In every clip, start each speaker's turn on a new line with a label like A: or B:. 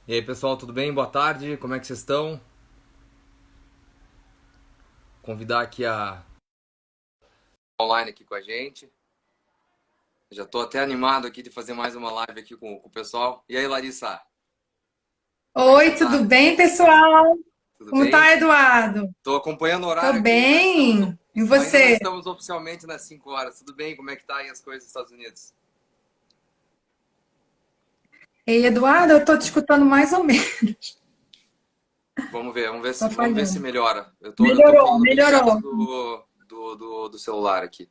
A: E aí, pessoal, tudo bem? Boa tarde, como é que vocês estão? Convidar aqui a online aqui com a gente. Já estou até animado aqui de fazer mais uma live aqui com o pessoal. E aí, Larissa, como é que você
B: Oi, tudo
A: tá?
B: bem, pessoal?
A: Tudo
B: Como
A: bem?
B: tá, Eduardo?
A: Estou acompanhando o
B: Tô
A: horário aqui,
B: bem. E
A: ainda não
B: você?
A: estamos oficialmente nas 5 horas. Tudo bem? Como é que tá aí as coisas nos Estados Unidos?
B: Ei, Eduardo, eu tô te escutando mais ou menos. Tô
A: Vamos ver se
B: falhando.
A: melhora. Eu tô
B: Melhorou,
A: falando bem perto
B: melhorou.
A: do celular aqui.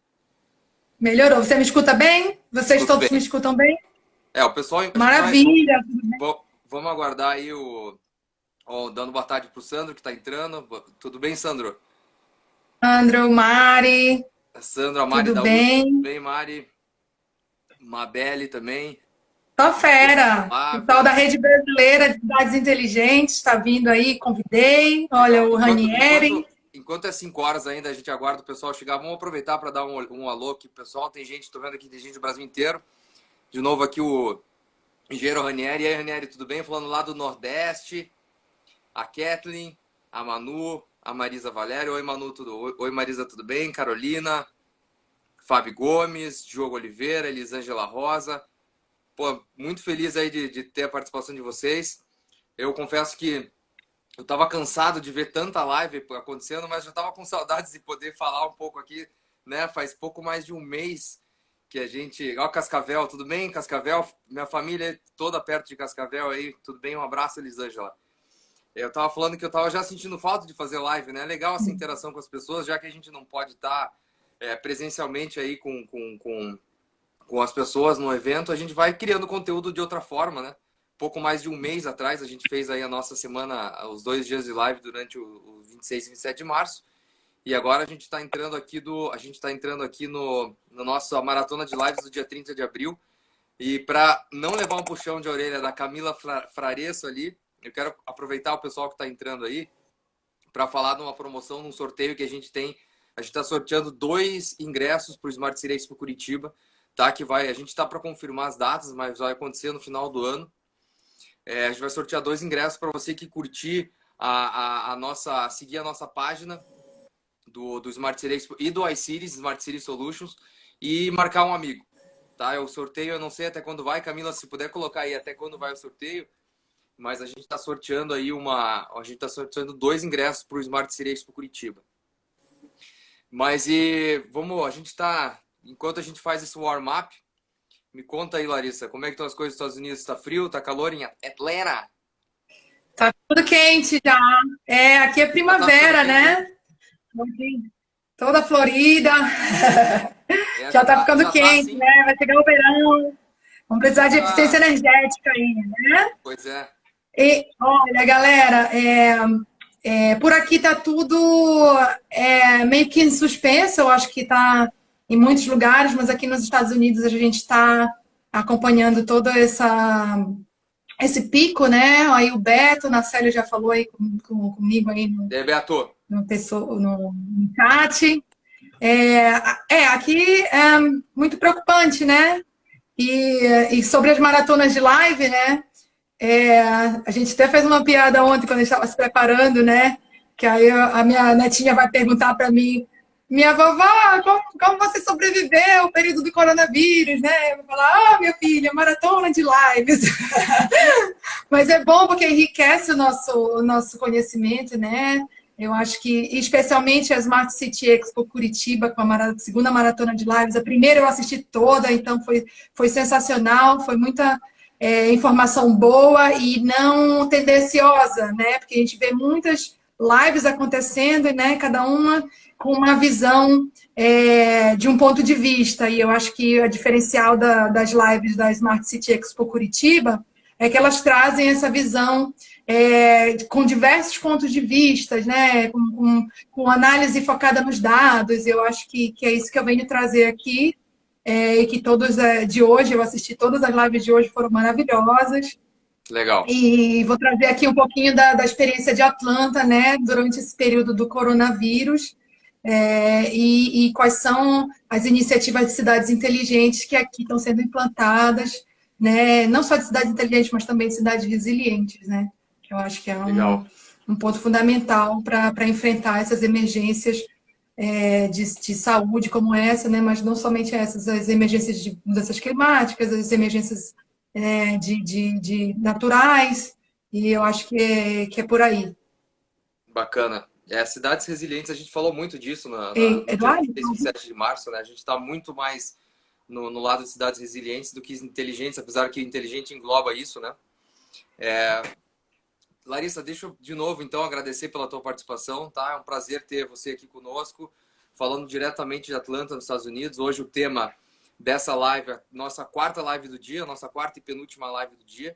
B: Melhorou. Você me escuta bem? Vocês
A: Escuto
B: todos me
A: bem.
B: escutam bem?
A: É, o pessoal, a gente vai,
B: Maravilha.
A: vamos aguardar aí dando boa tarde pro Sandro que tá entrando. Tudo bem, Sandro?
B: Sandro, Mari,
A: Sandro, a Mari
B: tudo
A: da USP, tudo
B: bem?
A: bem, Mari? Mabelle também.
B: Tô fera. O pessoal da
A: Flávia,
B: Rede Brasileira de Cidades Inteligentes está vindo aí, convidei. Olha,
A: legal.
B: o Ranieri.
A: Enquanto é 5 horas ainda, a gente aguarda o pessoal chegar. Vamos aproveitar para dar um alô aqui, pessoal. Tem gente, tô vendo aqui, tem gente do Brasil inteiro. De novo aqui o engenheiro Ranieri. E aí, Ranieri, tudo bem? Falando lá do Nordeste. A Kathleen, a Manu, a Marisa Valério. Oi, Manu, Oi, Marisa, tudo bem? Carolina, Fábio Gomes, Diogo Oliveira, Elisângela Rosa. Pô, muito feliz aí de ter a participação de vocês. Eu confesso que eu estava cansado de ver tanta live acontecendo, mas já estava com saudades de poder falar um pouco aqui, né? Faz pouco mais de um mês que a gente... Ó, Cascavel, tudo bem, Cascavel? Minha família é toda perto de Cascavel aí, tudo bem? Um abraço, Elisângela. Eu estava falando que eu estava já sentindo falta de fazer live, né? É legal essa interação com as pessoas, já que a gente não pode estar presencialmente aí com as pessoas no evento, a gente vai criando conteúdo de outra forma, né? Pouco mais de um mês atrás, a gente fez aí a nossa semana, os 2 dias de live durante o 26 e 27 de março. E agora a gente está entrando aqui no nosso maratona de lives do dia 30 de abril. E para não levar um puxão de orelha da Camila Fraresso ali, eu quero aproveitar o pessoal que está entrando aí para falar de uma promoção, num sorteio que a gente tem. A gente está sorteando 2 ingressos para o Smart City Expo Curitiba, tá? A gente está para confirmar as datas, mas vai acontecer no final do ano. A gente vai sortear 2 ingressos para você que curtir seguir a nossa página do Smart City Expo e do iCities, Smart City Solutions, e marcar um amigo. Tá? O sorteio eu não sei até quando vai, Camila, se puder colocar aí até quando vai o sorteio, mas a gente está sorteando aí a gente está sorteando 2 ingressos para o Smart City Expo Curitiba. Mas a gente está, enquanto a gente faz esse warm-up, me conta aí, Larissa, como é que estão as coisas nos Estados Unidos? Está frio? Está calor em Atlanta?
B: Tá tudo quente já. É, aqui é
A: Já está ficando
B: primavera,
A: quente aí?
B: né? Toda florida. Já tá ficando
A: Já tá
B: quente,
A: assim?
B: né? Vai chegar o verão. Vamos precisar de eficiência
A: Ah,
B: energética aí, né?
A: pois é.
B: E, olha, galera, por aqui tá tudo meio que em suspenso. Eu acho que tá em muitos lugares, mas aqui nos Estados Unidos a gente está acompanhando esse pico, né? Aí o Beto, na Célia já falou aí comigo aí
A: Beato,
B: no chat. Aqui é muito preocupante, né? E sobre as maratonas de live, né? A gente até fez uma piada ontem quando a gente estava se preparando, né? Que aí a minha netinha vai perguntar para mim, minha vovó, como você sobreviveu ao período do coronavírus, né? Eu vou falar, minha filha, maratona de lives. Mas é bom porque enriquece o nosso conhecimento, né? Eu acho que, especialmente a Smart City Expo Curitiba, com a segunda maratona de lives, a primeira eu assisti toda, então foi sensacional, foi muita informação boa e não tendenciosa, né? Porque a gente vê muitas lives acontecendo, né? Cada uma com uma visão de um ponto de vista. E eu acho que a diferencial das lives da Smart City Expo Curitiba é que elas trazem essa visão com diversos pontos de vista, né? Com análise focada nos dados. Eu acho que é isso que eu venho trazer aqui. E que todos de hoje, eu assisti todas as lives de hoje, foram maravilhosas.
A: legal.
B: E vou trazer aqui um pouquinho da experiência de Atlanta, né, durante esse período do coronavírus, e quais são as iniciativas de cidades inteligentes que aqui estão sendo implantadas né? Não só de cidades inteligentes, mas também de cidades resilientes, né? Que eu acho que é
A: Legal.
B: um ponto fundamental para enfrentar essas emergências de saúde como essa, né? Mas não somente essas, as emergências de mudanças climáticas, as emergências de naturais, e eu acho que é por aí.
A: Bacana. Cidades resilientes, a gente falou muito disso
B: Ei,
A: no dia
B: Eduardo?
A: 26 e 27 de março, né? A gente está muito mais no lado de cidades resilientes do que inteligentes, apesar que inteligente engloba isso, né? Larissa, deixa eu de novo, então, agradecer pela tua participação, tá? É um prazer ter você aqui conosco, falando diretamente de Atlanta, nos Estados Unidos. Hoje o tema dessa live, a nossa quarta live do dia, nossa quarta e penúltima live do dia.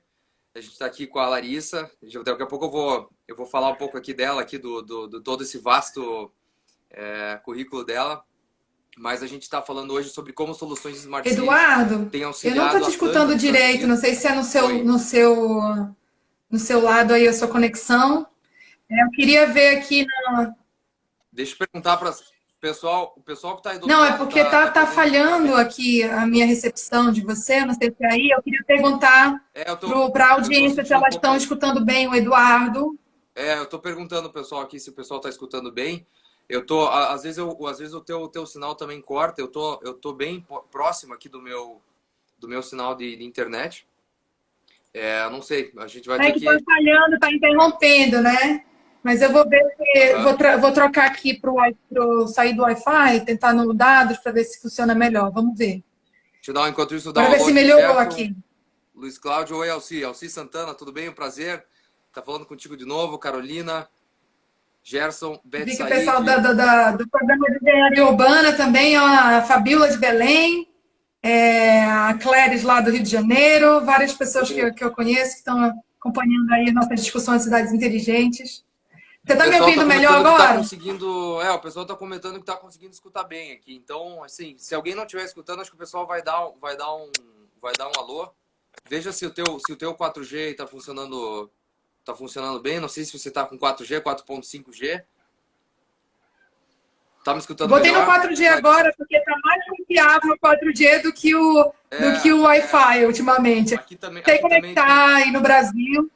A: A gente está aqui com a Larissa. Daqui a pouco eu vou falar um pouco aqui dela, aqui do todo esse vasto currículo dela. Mas a gente está falando hoje sobre como soluções de Smart Cities
B: Eduardo,
A: têm
B: eu não estou
A: auxiliado
B: te
A: a Atlanta,
B: escutando
A: nos Estados
B: direito, não
A: Unidos.
B: sei se é
A: Oi.
B: no seu lado aí a sua conexão. Eu queria ver aqui.
A: Deixa eu perguntar para o pessoal que está aí do outro
B: Não, é
A: lado
B: porque
A: tá
B: tá
A: podendo escutar
B: falhando
A: bem?
B: aqui a minha recepção de você, não sei se é aí. Eu queria perguntar para a
A: Eu tô
B: audiência se
A: sentindo um
B: elas estão
A: pouco.
B: escutando bem o Eduardo.
A: Eu tô perguntando ao pessoal aqui se o pessoal tá escutando bem. Às vezes o teu sinal também corta. Eu tô bem próximo aqui do meu sinal de internet. Não sei, a gente vai
B: É
A: ter
B: que está
A: que.
B: falhando, está interrompendo, né? Mas eu vou ver se
A: Aham.
B: vou trocar aqui para sair do Wi-Fi, tentar no dados para ver se funciona melhor. Vamos ver.
A: Enquanto isso, dar um
B: Bora ver
A: alô
B: se
A: aqui,
B: melhorou
A: Gerson,
B: aqui.
A: Luiz Cláudio. Oi, Alci. Alci Santana, tudo bem? Um prazer. Tá falando contigo de novo. Carolina, Gerson, Beth
B: Vi que o pessoal
A: Said.
B: do programa de engenharia urbana também, ó, a Fabíola de Belém, a Cléris lá do Rio de Janeiro, várias pessoas que eu conheço que estão acompanhando aí nossas discussões de cidades inteligentes. Você
A: O
B: está me
A: pessoal está
B: ouvindo melhor
A: comentando que está
B: agora?
A: conseguindo. O pessoal está comentando que está conseguindo escutar bem aqui. Então, assim, se alguém não estiver escutando, acho que o pessoal vai dar um alô. Veja se o teu 4G tá funcionando bem. Não sei se você está com 4G, 4.5G. Tá me escutando
B: Botei no
A: melhor,
B: 4G
A: Larissa?
B: agora, porque está mais confiável o 4G do que o
A: É,
B: Wi-Fi ultimamente. Sei
A: aqui
B: como é que
A: também
B: tá aí no Brasil.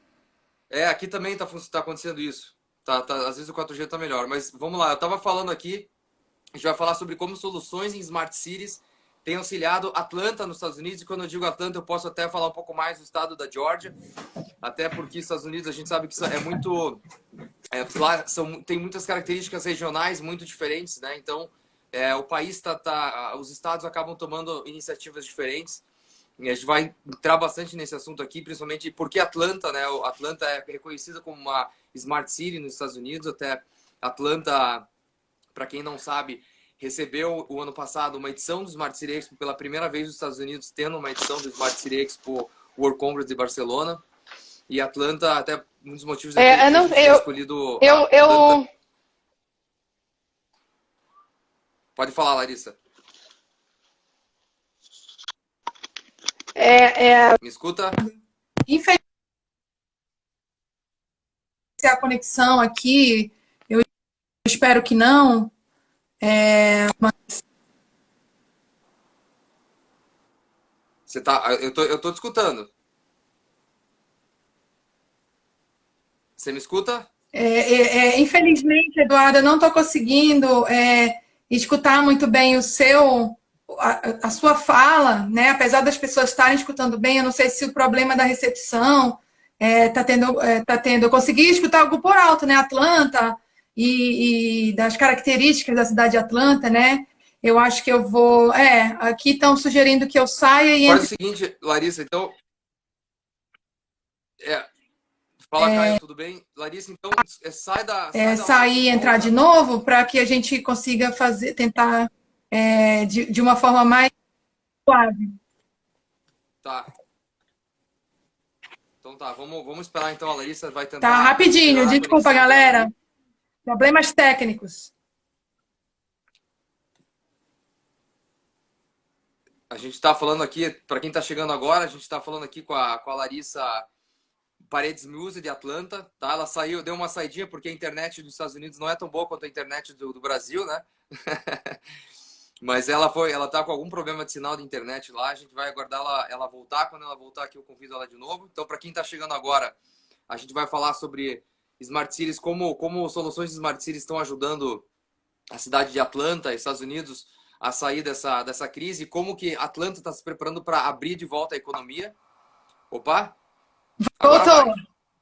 A: aqui também tá acontecendo isso. Às vezes o 4G tá melhor, mas vamos lá. Eu tava falando aqui. A gente vai falar sobre como soluções em Smart Cities têm auxiliado Atlanta nos Estados Unidos. E quando eu digo Atlanta, eu posso até falar um pouco mais do estado da Georgia. Até porque Estados Unidos, a gente sabe que é muito... lá tem muitas características regionais muito diferentes, né? Então, o país os estados acabam tomando iniciativas diferentes. E a gente vai entrar bastante nesse assunto aqui, principalmente porque Atlanta, né? Atlanta é reconhecida como uma Smart City nos Estados Unidos. Até Atlanta, para quem não sabe, recebeu o ano passado uma edição do Smart City Expo pela primeira vez nos Estados Unidos, tendo uma edição do Smart City Expo World Congress de Barcelona. E Atlanta, até um dos motivos é que
C: É, eu
A: a
C: não,
A: gente tem escolhido a Atlanta.
C: eu,
A: Pode falar, Larissa.
C: é,
A: Me escuta?
B: Infelizmente, a conexão aqui, eu espero que não.
A: Eu tô te escutando. Você me escuta?
B: Infelizmente, Eduardo, eu não estou conseguindo escutar muito bem a sua fala, né? Apesar das pessoas estarem escutando bem, eu não sei se o problema da recepção tá tendo. Eu consegui escutar algo por alto, né? Atlanta e das características da cidade de Atlanta, né? Eu acho que eu vou. Aqui estão sugerindo que eu saia e
A: Faz o
B: entre.
A: seguinte, Larissa, então. É, fala, Caio, tudo bem? Larissa, então sai da live e
B: Sair e entrar de
A: volta.
B: novo para que a gente consiga tentar de uma forma mais suave.
A: Tá. Então tá, vamos esperar então. A Larissa vai
B: Tá,
A: tentar
B: rapidinho,
A: melhorar a
B: desculpa,
A: conexão dela
B: galera.
A: ali.
B: Problemas técnicos.
A: A gente está falando aqui, para quem está chegando agora, a gente está falando aqui com a Larissa Paredes Muse de Atlanta, tá? Ela saiu, deu uma saidinha porque a internet dos Estados Unidos não é tão boa quanto a internet do Brasil, né? Mas ela tá com algum problema de sinal de internet lá. A gente vai aguardar ela voltar. Quando ela voltar aqui, eu convido ela de novo. Então, para quem está chegando agora, a gente vai falar sobre Smart Cities, como soluções de Smart Cities estão ajudando a cidade de Atlanta, Estados Unidos, a sair dessa crise. Como que Atlanta está se preparando para abrir de volta a economia. Opa! Agora
B: Voltou.
A: vai.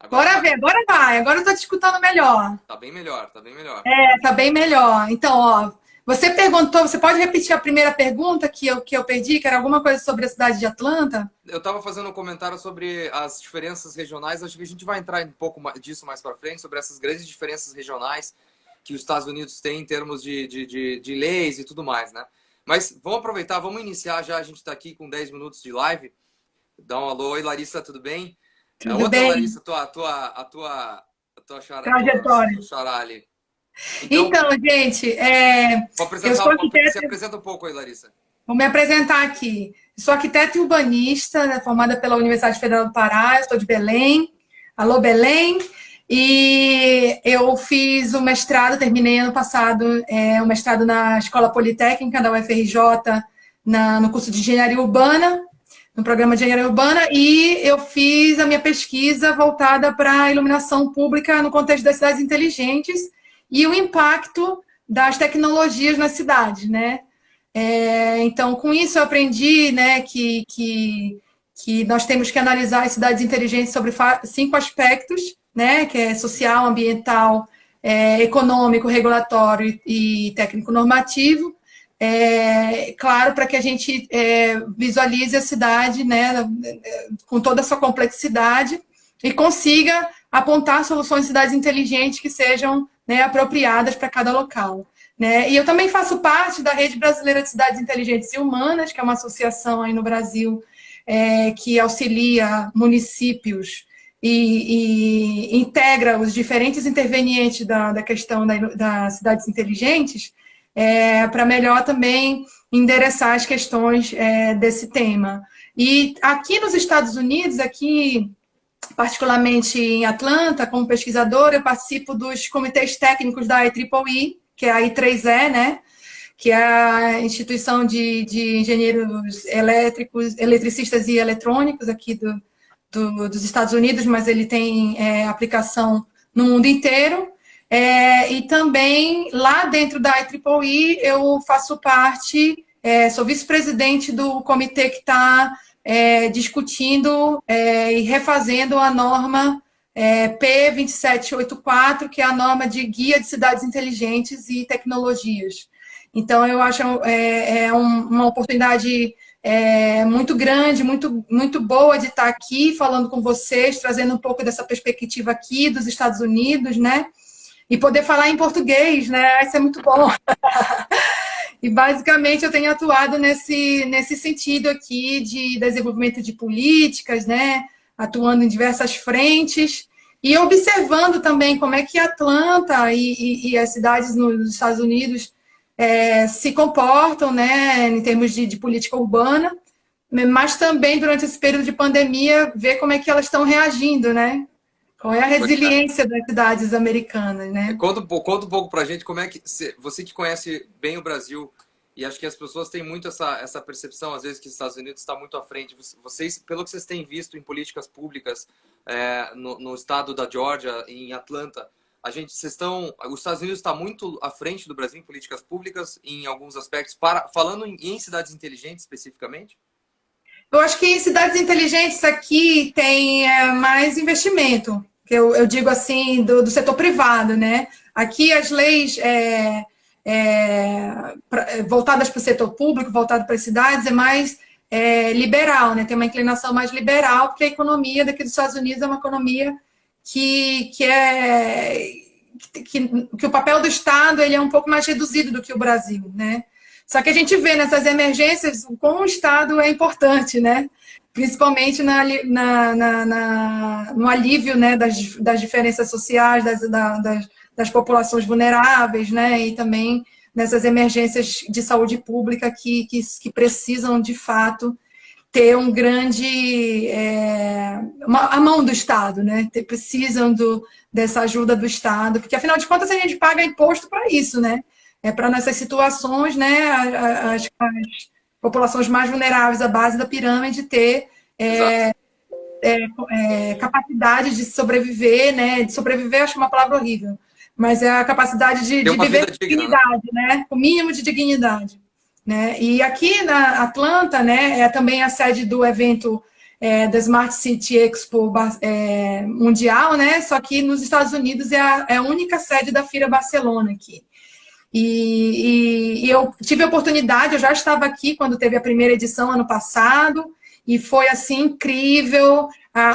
B: Bora ver, agora vai. Agora eu tô te escutando melhor.
A: Tá bem melhor, tá bem melhor.
B: Tá bem melhor. Então, ó, você perguntou, você pode repetir a primeira pergunta que eu perdi, que era alguma coisa sobre a cidade de Atlanta?
A: Eu estava fazendo um comentário sobre as diferenças regionais. Acho que a gente vai entrar um pouco disso mais para frente, sobre essas grandes diferenças regionais que os Estados Unidos têm em termos de leis e tudo mais, né? Mas vamos aproveitar, vamos iniciar já. A gente está aqui com 10 minutos de live. Dá um alô. Oi, Larissa, tudo bem?
B: Tudo bem?
A: Larissa, a tua
B: Trajetória.
A: xará ali.
B: Então, gente, eu sou arquiteta.
A: Se apresenta um pouco aí, Larissa.
B: Vou me apresentar aqui. Eu sou arquiteta e urbanista, né, formada pela Universidade Federal do Pará, eu estou de Belém. Alô, Belém. E eu fiz o mestrado, terminei ano passado, o mestrado na Escola Politécnica da UFRJ, no curso de Engenharia Urbana, no programa de Engenharia Urbana, e eu fiz a minha pesquisa voltada para a iluminação pública no contexto das cidades inteligentes e o impacto das tecnologias nas cidades, né? Então, com isso eu aprendi, né, que nós temos que analisar as cidades inteligentes sobre 5 aspectos, né, que é social, ambiental, econômico, regulatório e técnico-normativo. Claro, para que a gente visualize a cidade, né, com toda a sua complexidade e consiga apontar soluções de cidades inteligentes que sejam, né, apropriadas para cada local. Né? E eu também faço parte da Rede Brasileira de Cidades Inteligentes e Humanas, que é uma associação aí no Brasil que auxilia municípios e integra os diferentes intervenientes da questão das cidades inteligentes para melhor também endereçar as questões desse tema. E aqui nos Estados Unidos, aqui particularmente em Atlanta, como pesquisadora, eu participo dos comitês técnicos da IEEE, que é a I3E, né? Que é a instituição de engenheiros elétricos, eletricistas e eletrônicos aqui dos Estados Unidos, mas ele tem aplicação no mundo inteiro. E também, lá dentro da IEEE, eu faço parte, sou vice-presidente do comitê que está discutindo e refazendo a norma P2784, que é a norma de guia de cidades inteligentes e tecnologias. Então, eu acho uma oportunidade muito grande, muito boa de estar aqui falando com vocês, trazendo um pouco dessa perspectiva aqui dos Estados Unidos, né? E poder falar em português, né? Isso é muito bom. E, basicamente, eu tenho atuado nesse sentido aqui de desenvolvimento de políticas, né? Atuando em diversas frentes e observando também como é que Atlanta e as cidades nos Estados Unidos se comportam, né, em termos de política urbana, mas também, durante esse período de pandemia, ver como é que elas estão reagindo, né? Qual é a resiliência das cidades americanas, né?
A: Conta um pouco para a gente como é que... Você que conhece bem o Brasil, e acho que as pessoas têm muito essa percepção, às vezes, que os Estados Unidos está muito à frente. Vocês, pelo que vocês têm visto em políticas públicas no estado da Georgia, em Atlanta, os Estados Unidos está muito à frente do Brasil em políticas públicas, em alguns aspectos, falando em cidades inteligentes especificamente?
B: Eu acho que em cidades inteligentes aqui tem mais investimento, que eu digo assim, do setor privado, né? Aqui as leis voltadas para o setor público, voltadas para as cidades, é mais liberal, né? Tem uma inclinação mais liberal, porque a economia daqui dos Estados Unidos é uma economia que o papel do Estado ele é um pouco mais reduzido do que o Brasil, né? Só que a gente vê nessas emergências como o Estado é importante, né? Principalmente no alívio, né, das diferenças sociais, das populações vulneráveis, né? E também nessas emergências de saúde pública que precisam, de fato, ter a mão do Estado, né? Precisam dessa ajuda do Estado, porque, afinal de contas, a gente paga imposto para isso, né? para nessas situações, né, as populações mais vulneráveis à base da pirâmide ter
A: Exato.
B: capacidade de sobreviver, né? De sobreviver, acho uma palavra horrível, mas é a capacidade
A: Ter
B: de
A: uma
B: viver
A: vida
B: com
A: digna, né?
B: dignidade, né? Com o mínimo de dignidade, né? E aqui na Atlanta, né, é também a sede do evento da Smart City Expo mundial, né? Só que nos Estados Unidos é a única sede da Fira Barcelona aqui. E eu tive a oportunidade, eu já estava aqui quando teve a primeira edição ano passado, e foi assim incrível.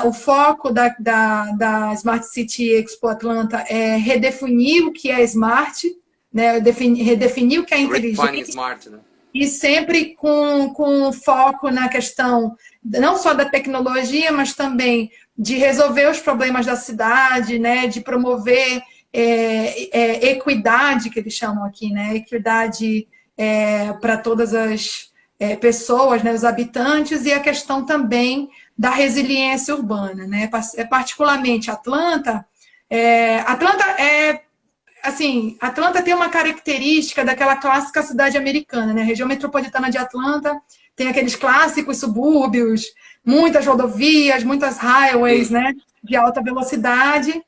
B: O foco da Smart City Expo Atlanta é redefinir o que é smart, né? Redefinir o que é
A: Redefining
B: inteligente,
A: smart, né?
B: e sempre com foco na questão não só da tecnologia, mas também de resolver os problemas da cidade, né? De promover equidade, que eles chamam aqui, né? Equidade para todas as pessoas, né? Os habitantes, e a questão também da resiliência urbana, né? Particularmente Atlanta assim, Atlanta tem uma característica daquela clássica cidade americana, né? A região metropolitana de Atlanta tem aqueles clássicos subúrbios, muitas rodovias, muitas highways,
A: Sim.
B: né? De alta velocidade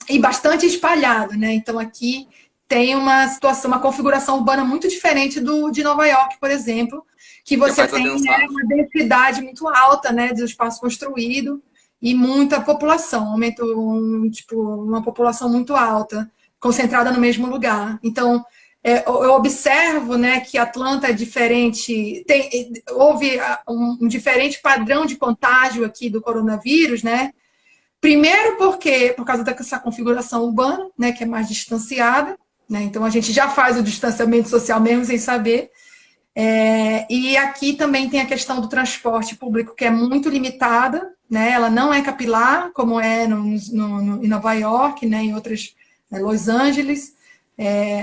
B: e bastante espalhado, né? Então aqui tem uma situação, uma configuração urbana muito diferente de Nova York, por exemplo, que
A: Que é
B: você
A: mais
B: tem, né,
A: adensado.
B: uma densidade muito alta, né, de espaço construído e muita população, tipo, uma população muito alta, concentrada no mesmo lugar. Então, eu observo, né, que Atlanta é diferente, houve um diferente padrão de contágio aqui do coronavírus, né? Primeiro porque, por causa dessa configuração urbana, né, que é mais distanciada, né? Então a gente já faz o distanciamento social mesmo sem saber. E aqui também tem a questão do transporte público, que é muito limitada, né? Ela não é capilar, como é em Nova York, né? Em outras, Los Angeles.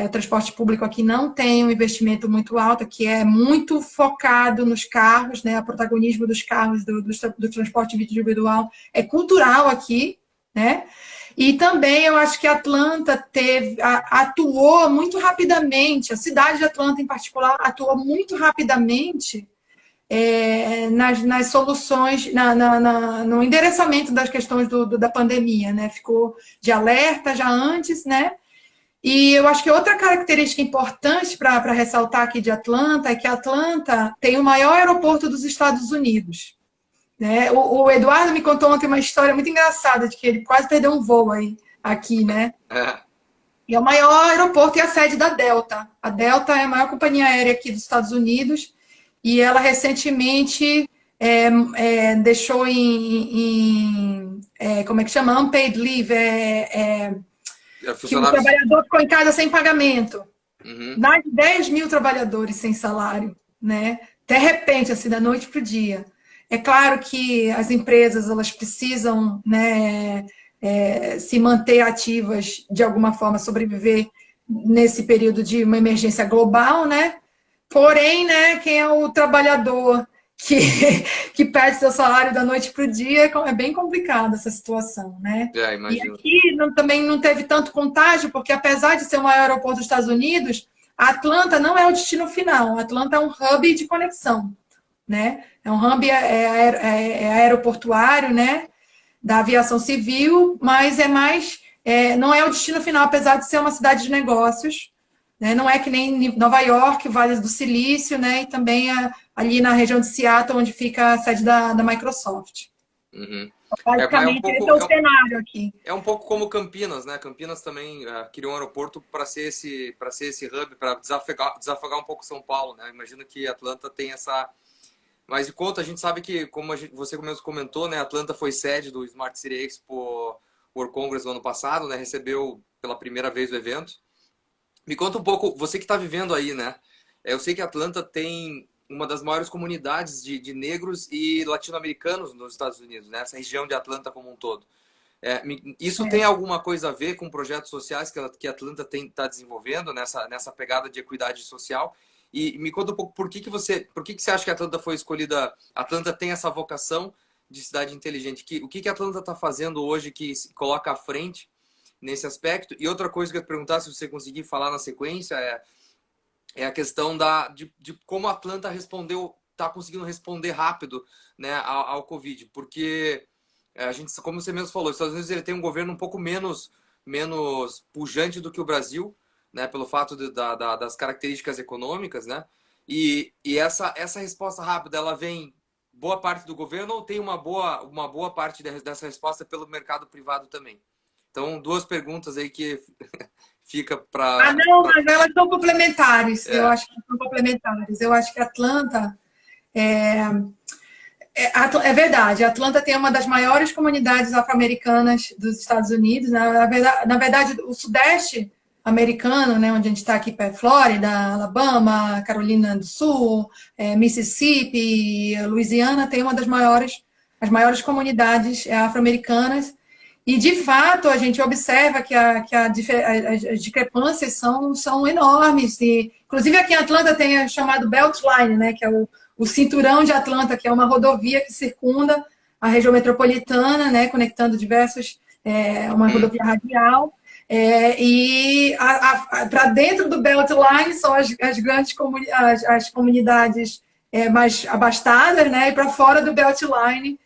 B: O transporte público aqui não tem um investimento muito alto, que é muito focado nos carros, né? O protagonismo dos carros, do transporte individual é cultural aqui, né? E também eu acho que Atlanta atuou muito rapidamente, a cidade de Atlanta em particular atuou muito rapidamente nas soluções, no endereçamento das questões da pandemia, né? Ficou de alerta já antes, né? E eu acho que outra característica importante para ressaltar aqui de Atlanta é que Atlanta tem o maior aeroporto dos Estados Unidos. Né? O Eduardo me contou ontem uma história muito engraçada de que ele quase perdeu um voo aqui, né?
A: É.
B: E é o maior aeroporto e a sede da Delta. A Delta é a maior companhia aérea aqui dos Estados Unidos e ela recentemente deixou como é que chama? Unpaid leave, que o
A: Funcionários.
B: trabalhador ficou em casa sem pagamento.
A: Uhum.
B: Mais de 10 mil trabalhadores sem salário, né? De repente, assim, da noite para o dia. É claro que as empresas elas precisam, né, se manter ativas de alguma forma, sobreviver nesse período de uma emergência global, né? Porém, né, quem é o trabalhador que, que perde seu salário da noite para o dia é bem complicado essa situação, né? E
A: Imagino.
B: aqui também não teve tanto contágio, porque apesar de ser o maior aeroporto dos Estados Unidos, Atlanta não é o destino final. Atlanta é um hub de conexão, né? É um hub aeroportuário, né? Da aviação civil, mas não é o destino final, apesar de ser uma cidade de negócios, né? Não é que nem Nova York, Vale do Silício, né? E também ali na região de Seattle, onde fica a sede da Microsoft.
A: Uhum. Mas
B: Basicamente, esse é o cenário aqui.
A: é um pouco como Campinas, né? Campinas também criou um aeroporto para ser esse hub, para desafogar um pouco São Paulo, né? Imagino que Atlanta tem essa. Mas de conta, a gente sabe que, como você mesmo comentou, né? Atlanta foi sede do Smart City Expo World Congress no ano passado, né? Recebeu pela primeira vez o evento. Me conta um pouco, você que está vivendo aí, né? Eu sei que Atlanta tem uma das maiores comunidades de negros e latino-americanos nos Estados Unidos, né? Essa região de Atlanta como um todo. Isso tem alguma coisa a ver com projetos sociais que Atlanta está desenvolvendo nessa pegada de equidade social? E me conta um pouco por que você acha que Atlanta foi escolhida? Atlanta tem essa vocação de cidade inteligente. O que Atlanta está fazendo hoje que se coloca à frente nesse aspecto? E outra coisa que eu ia te perguntar, se você conseguir falar na sequência, é a questão de como a Atlanta respondeu, está conseguindo responder rápido, né, ao Covid, porque a gente, como você mesmo falou, os Estados Unidos ele tem um governo um pouco menos pujante do que o Brasil, né, pelo fato das características econômicas, né, e essa resposta rápida, ela vem boa parte do governo ou tem uma boa parte dessa resposta pelo mercado privado também? Então, duas perguntas aí que fica
B: Ah,
A: para...
B: não, mas elas são complementares. Eu
A: É.
B: acho que são complementares. Eu acho que Atlanta é verdade. Atlanta tem uma das maiores comunidades afro-americanas dos Estados Unidos. Né? Na verdade, o Sudeste americano, né, onde a gente está aqui perto, Flórida, Alabama, Carolina do Sul, Mississippi, Louisiana, tem uma das as maiores comunidades afro-americanas. E, de fato, a gente observa que as discrepâncias são enormes. E, inclusive, aqui em Atlanta tem o chamado Beltline, né, que é o cinturão de Atlanta, que é uma rodovia que circunda a região metropolitana, né, conectando uma rodovia radial. E para dentro do Beltline são as grandes as comunidades mais abastadas, né, e para fora do Beltline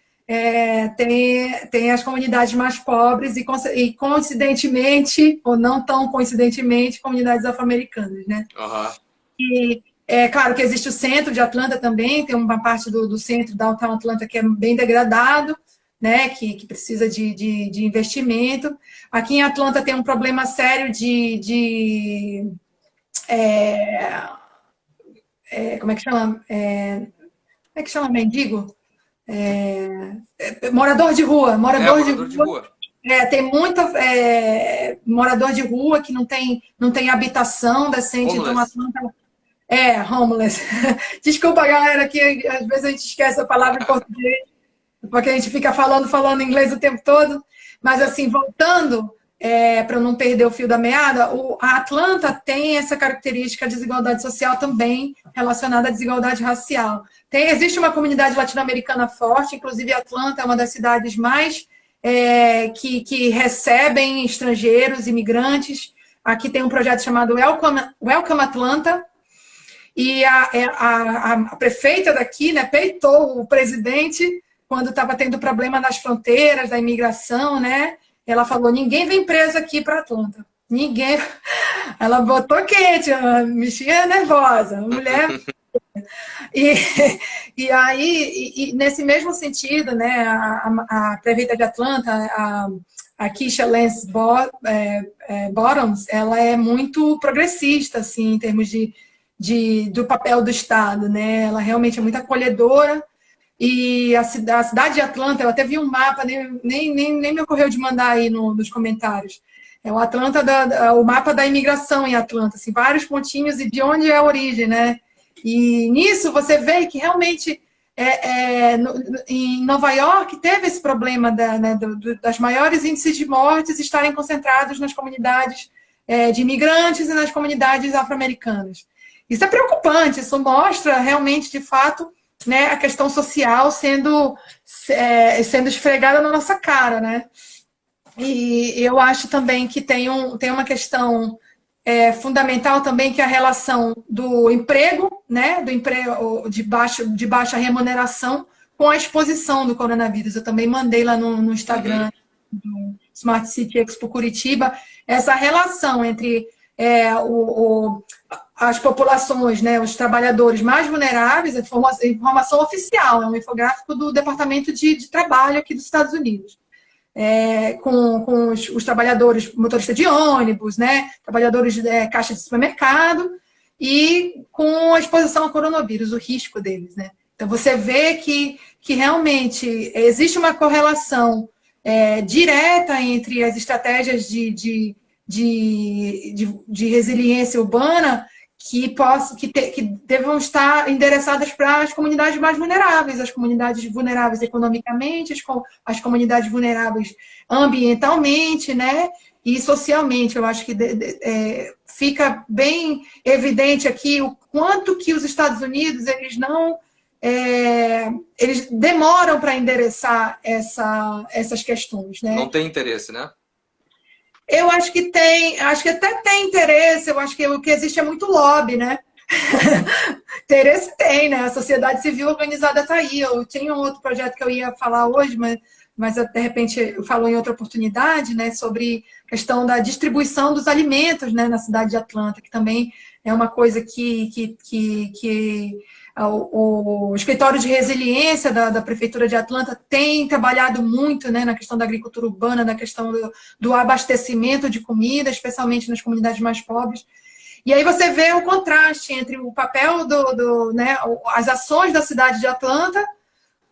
B: tem as comunidades mais pobres e, coincidentemente, ou não tão coincidentemente, comunidades afro-americanas, né?
A: Uhum.
B: E é claro que existe o centro de Atlanta também, tem uma parte do centro, Downtown Atlanta, que é bem degradado, né? Que precisa de investimento. Aqui em Atlanta tem um problema sério como é que chama? Como é que chama mendigo? Morador de rua,
A: Morador de rua.
B: tem muito morador de rua que não tem habitação decente, então
A: Homeless.
B: Atlanta homeless. Desculpa, galera, que às vezes a gente esquece a palavra em português, porque a gente fica falando inglês o tempo todo. Mas, assim, voltando, para não perder o fio da meada, a Atlanta tem essa característica de desigualdade social também relacionada à desigualdade racial. Existe uma comunidade latino-americana forte, inclusive Atlanta é uma das cidades mais que recebem estrangeiros, imigrantes. Aqui tem um projeto chamado Welcome Atlanta, e a prefeita daqui, né, peitou o presidente quando estava tendo problema nas fronteiras da imigração, né? Ela falou: ninguém vem preso aqui para Atlanta. Ninguém. Ela botou quente, a bichinha nervosa, a mulher. E aí, nesse mesmo sentido, né, a prefeita de Atlanta, a Keisha Lance Bottoms, ela é muito progressista, assim, em termos do papel do Estado, né? Ela realmente é muito acolhedora. E a cidade de Atlanta, eu até vi um mapa, nem me ocorreu de mandar aí nos comentários. É o Atlanta, o mapa da imigração em Atlanta, assim, vários pontinhos e de onde é a origem, né? E nisso você vê que realmente em Nova York teve esse problema das maiores índices de mortes estarem concentrados nas comunidades de imigrantes e nas comunidades afro-americanas. Isso é preocupante, isso mostra realmente, de fato, né, a questão social sendo esfregada na nossa cara, né? E eu acho também que tem uma questão fundamental também, que é a relação do emprego, né, do emprego de baixa remuneração, com a exposição do coronavírus. Eu também mandei lá no Instagram do Smart City Expo Curitiba essa relação entre as populações, né, os trabalhadores mais vulneráveis, informação oficial, é um infográfico do Departamento de Trabalho aqui dos Estados Unidos, com os trabalhadores, motoristas de ônibus, né, trabalhadores de caixa de supermercado, e com a exposição ao coronavírus, o risco deles, né. Então, você vê que realmente existe uma correlação direta entre as estratégias de resiliência urbana que devam estar endereçadas para as comunidades mais vulneráveis, as comunidades vulneráveis economicamente, as comunidades vulneráveis ambientalmente, né, e socialmente. Eu acho que fica bem evidente aqui o quanto que os Estados Unidos eles demoram para endereçar essas questões, né?
A: Não tem interesse, né?
B: Eu acho que até tem interesse, eu acho que o que existe é muito lobby, né? Interesse tem, né? A sociedade civil organizada está aí. Eu tinha um outro projeto que eu ia falar hoje, mas de repente eu falo em outra oportunidade, né? Sobre a questão da distribuição dos alimentos, né? Na cidade de Atlanta, que também é uma coisa que o escritório de resiliência da Prefeitura de Atlanta tem trabalhado muito, né, na questão da agricultura urbana, na questão do abastecimento de comida, especialmente nas comunidades mais pobres. E aí você vê o contraste entre o papel né, as ações da cidade de Atlanta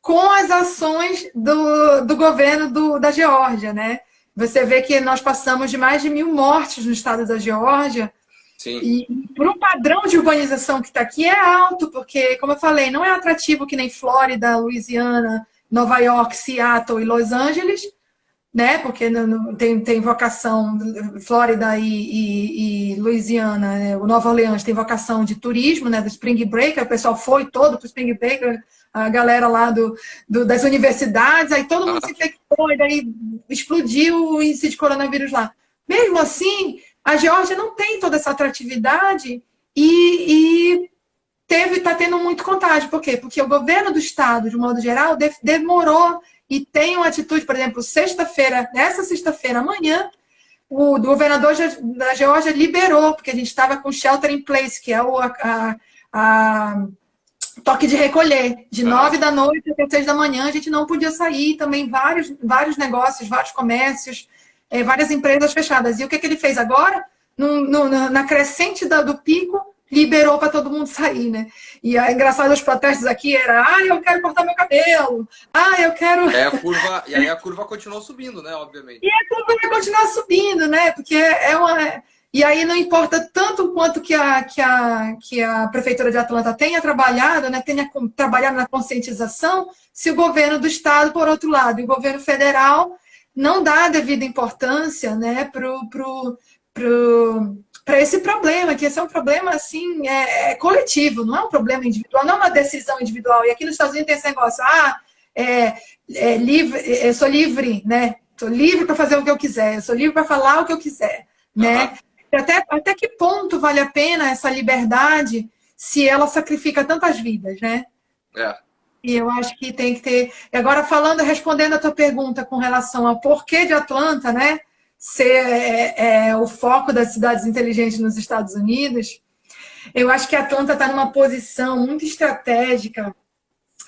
B: com as ações do governo da Geórgia, né? Você vê que nós passamos de mais de 1.000 mortes no estado da Geórgia.
A: Sim.
B: E por um padrão de urbanização que está aqui é alto, porque, como eu falei, não é atrativo que nem Flórida, Louisiana, Nova York, Seattle e Los Angeles, né? Porque tem vocação, Flórida e Louisiana, né? O Nova Orleans tem vocação de turismo, né? Do Spring Break, o pessoal foi todo para o Spring Break, a galera lá das universidades, aí todo mundo se infectou, e daí explodiu o índice de coronavírus lá. Mesmo assim, a Geórgia não tem toda essa atratividade e está tendo muito contágio. Por quê? Porque o governo do estado, de modo geral, demorou e tem uma atitude, por exemplo, nessa sexta-feira, amanhã, o governador da Geórgia liberou, porque a gente estava com shelter in place, que é a toque de recolher. De 9 da noite até 6 da manhã, a gente não podia sair. Também vários negócios, vários comércios, várias empresas fechadas. E o que ele fez agora? Na crescente do pico, liberou para todo mundo sair, né? E é engraçado, os protestos aqui eu quero cortar meu cabelo, eu quero...
A: E aí a curva continuou subindo, né? Obviamente.
B: E a curva vai continuar subindo, né? Porque E aí não importa tanto quanto que a Prefeitura de Atlanta tenha trabalhado, né? Tenha trabalhado na conscientização, se o governo do estado, por outro lado, e o governo federal não dá a devida importância, né, para esse problema, que esse é um problema assim, coletivo, não é um problema individual, não é uma decisão individual. E aqui nos Estados Unidos tem esse negócio, eu sou livre, né? Sou livre para fazer o que eu quiser, eu sou livre para falar o que eu quiser, né? Até que ponto vale a pena essa liberdade se ela sacrifica tantas vidas, né? E eu acho que tem que ter... Agora, respondendo a tua pergunta com relação ao porquê de Atlanta, né? Ser o foco das cidades inteligentes nos Estados Unidos, eu acho que Atlanta está numa posição muito estratégica,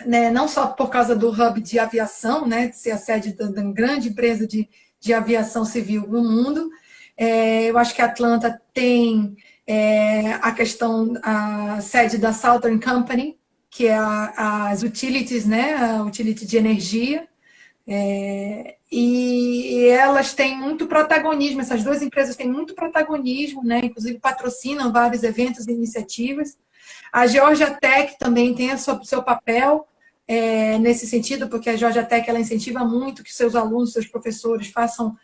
B: né? Não só por causa do hub de aviação, né? De ser a sede de uma grande empresa de aviação civil no mundo. Eu acho que Atlanta tem a sede da Southern Company, que é as utilities, né? A utility de energia. E elas têm muito protagonismo, essas duas empresas têm muito protagonismo, né? Inclusive patrocinam vários eventos e iniciativas. A Georgia Tech também tem o seu papel nesse sentido, porque a Georgia Tech ela incentiva muito que seus alunos, seus professores façam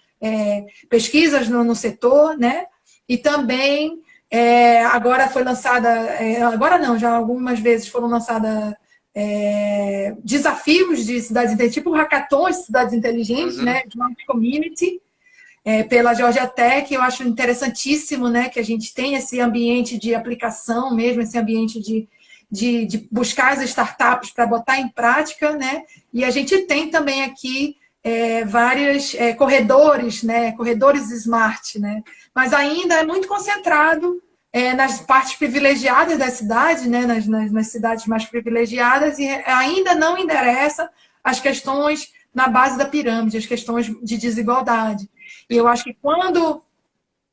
B: pesquisas no setor, né? E também agora foi lançada, agora não, já algumas vezes foram lançadas desafios de cidades inteligentes, tipo hackathons de cidades inteligentes, né? Smart Community, pela Georgia Tech. Eu acho interessantíssimo, né? Que a gente tem esse ambiente de aplicação mesmo, esse ambiente de buscar as startups para botar em prática, né? E a gente tem também aqui vários corredores, né? Corredores smart, né? Mas ainda é muito concentrado nas partes privilegiadas da cidade, né? Nas cidades mais privilegiadas, e ainda não endereça as questões na base da pirâmide, as questões de desigualdade. E eu acho que quando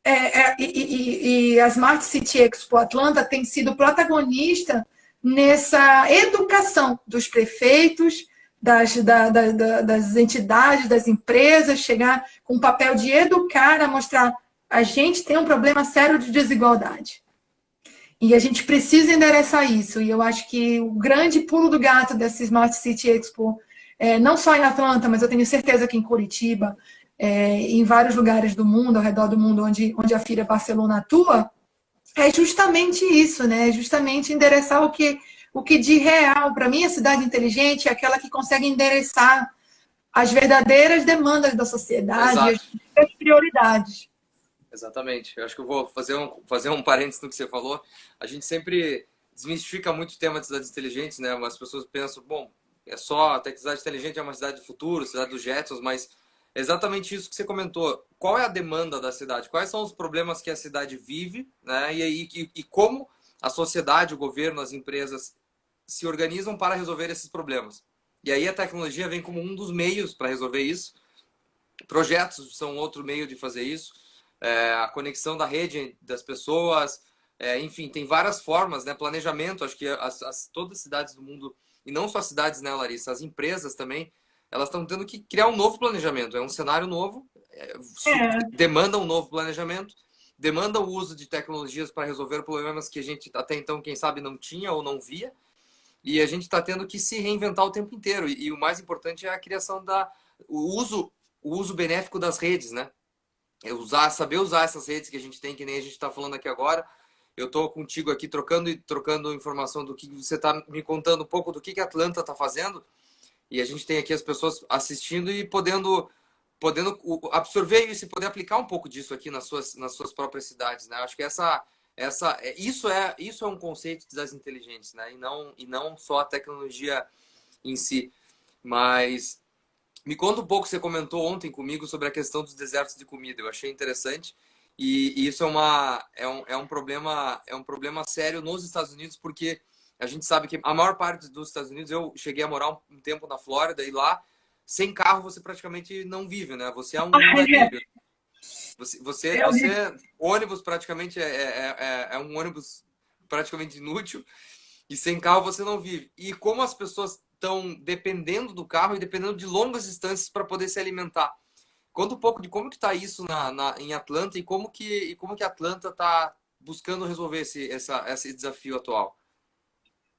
B: a Smart City Expo Atlanta tem sido protagonista nessa educação dos prefeitos, das entidades, das empresas, chegar com o papel de educar, a mostrar a gente tem um problema sério de desigualdade. E a gente precisa endereçar isso. E eu acho que o grande pulo do gato dessa Smart City Expo, não só em Atlanta, mas eu tenho certeza que em Curitiba, em vários lugares do mundo, ao redor do mundo, onde a FIRA Barcelona atua, é justamente isso, né? É justamente endereçar o que de real, para mim, a cidade inteligente é aquela que consegue endereçar as verdadeiras demandas da sociedade, as prioridades.
A: Exatamente. Eu acho que eu vou fazer um parênteses no que você falou. A gente sempre desmistifica muito o tema de cidades inteligentes, né? As pessoas pensam, bom, é só a cidade inteligente é uma cidade do futuro, cidade dos Jetsons, mas é exatamente isso que você comentou. Qual é a demanda da cidade? Quais são os problemas que a cidade vive, né? E como a sociedade, o governo, as empresas se organizam para resolver esses problemas. E aí a tecnologia vem como um dos meios para resolver isso. Projetos são outro meio de fazer isso. A conexão da rede das pessoas, enfim, tem várias formas, né? Planejamento, acho que todas as cidades do mundo, e não só as cidades, né, Larissa, as empresas também, elas estão tendo que criar um novo planejamento, é um cenário novo, demanda um novo planejamento, demanda o uso de tecnologias para resolver problemas que a gente até então, quem sabe, não tinha ou não via, e a gente está tendo que se reinventar o tempo inteiro, e o mais importante é a criação o uso benéfico das redes, né? Saber usar essas redes que a gente tem, que nem a gente está falando aqui agora. Eu estou contigo aqui trocando informação do que você está me contando um pouco do que a Atlanta está fazendo. E a gente tem aqui as pessoas assistindo e podendo absorver isso e poder aplicar um pouco disso aqui nas suas próprias cidades, né? Acho que isso é um conceito de cidades inteligentes, né? E não só a tecnologia em si. Mas me conta um pouco, você comentou ontem comigo sobre a questão dos desertos de comida. Eu achei interessante. E isso é um problema sério nos Estados Unidos, porque a gente sabe que a maior parte dos Estados Unidos, eu cheguei a morar um tempo na Flórida, e lá, sem carro, você praticamente não vive, né? Você é um navio. Ônibus praticamente é um ônibus praticamente inútil, e sem carro você não vive. E como as pessoas estão dependendo do carro e dependendo de longas distâncias para poder se alimentar. Conta um pouco de como que está isso em Atlanta e como que Atlanta está buscando resolver esse desafio atual.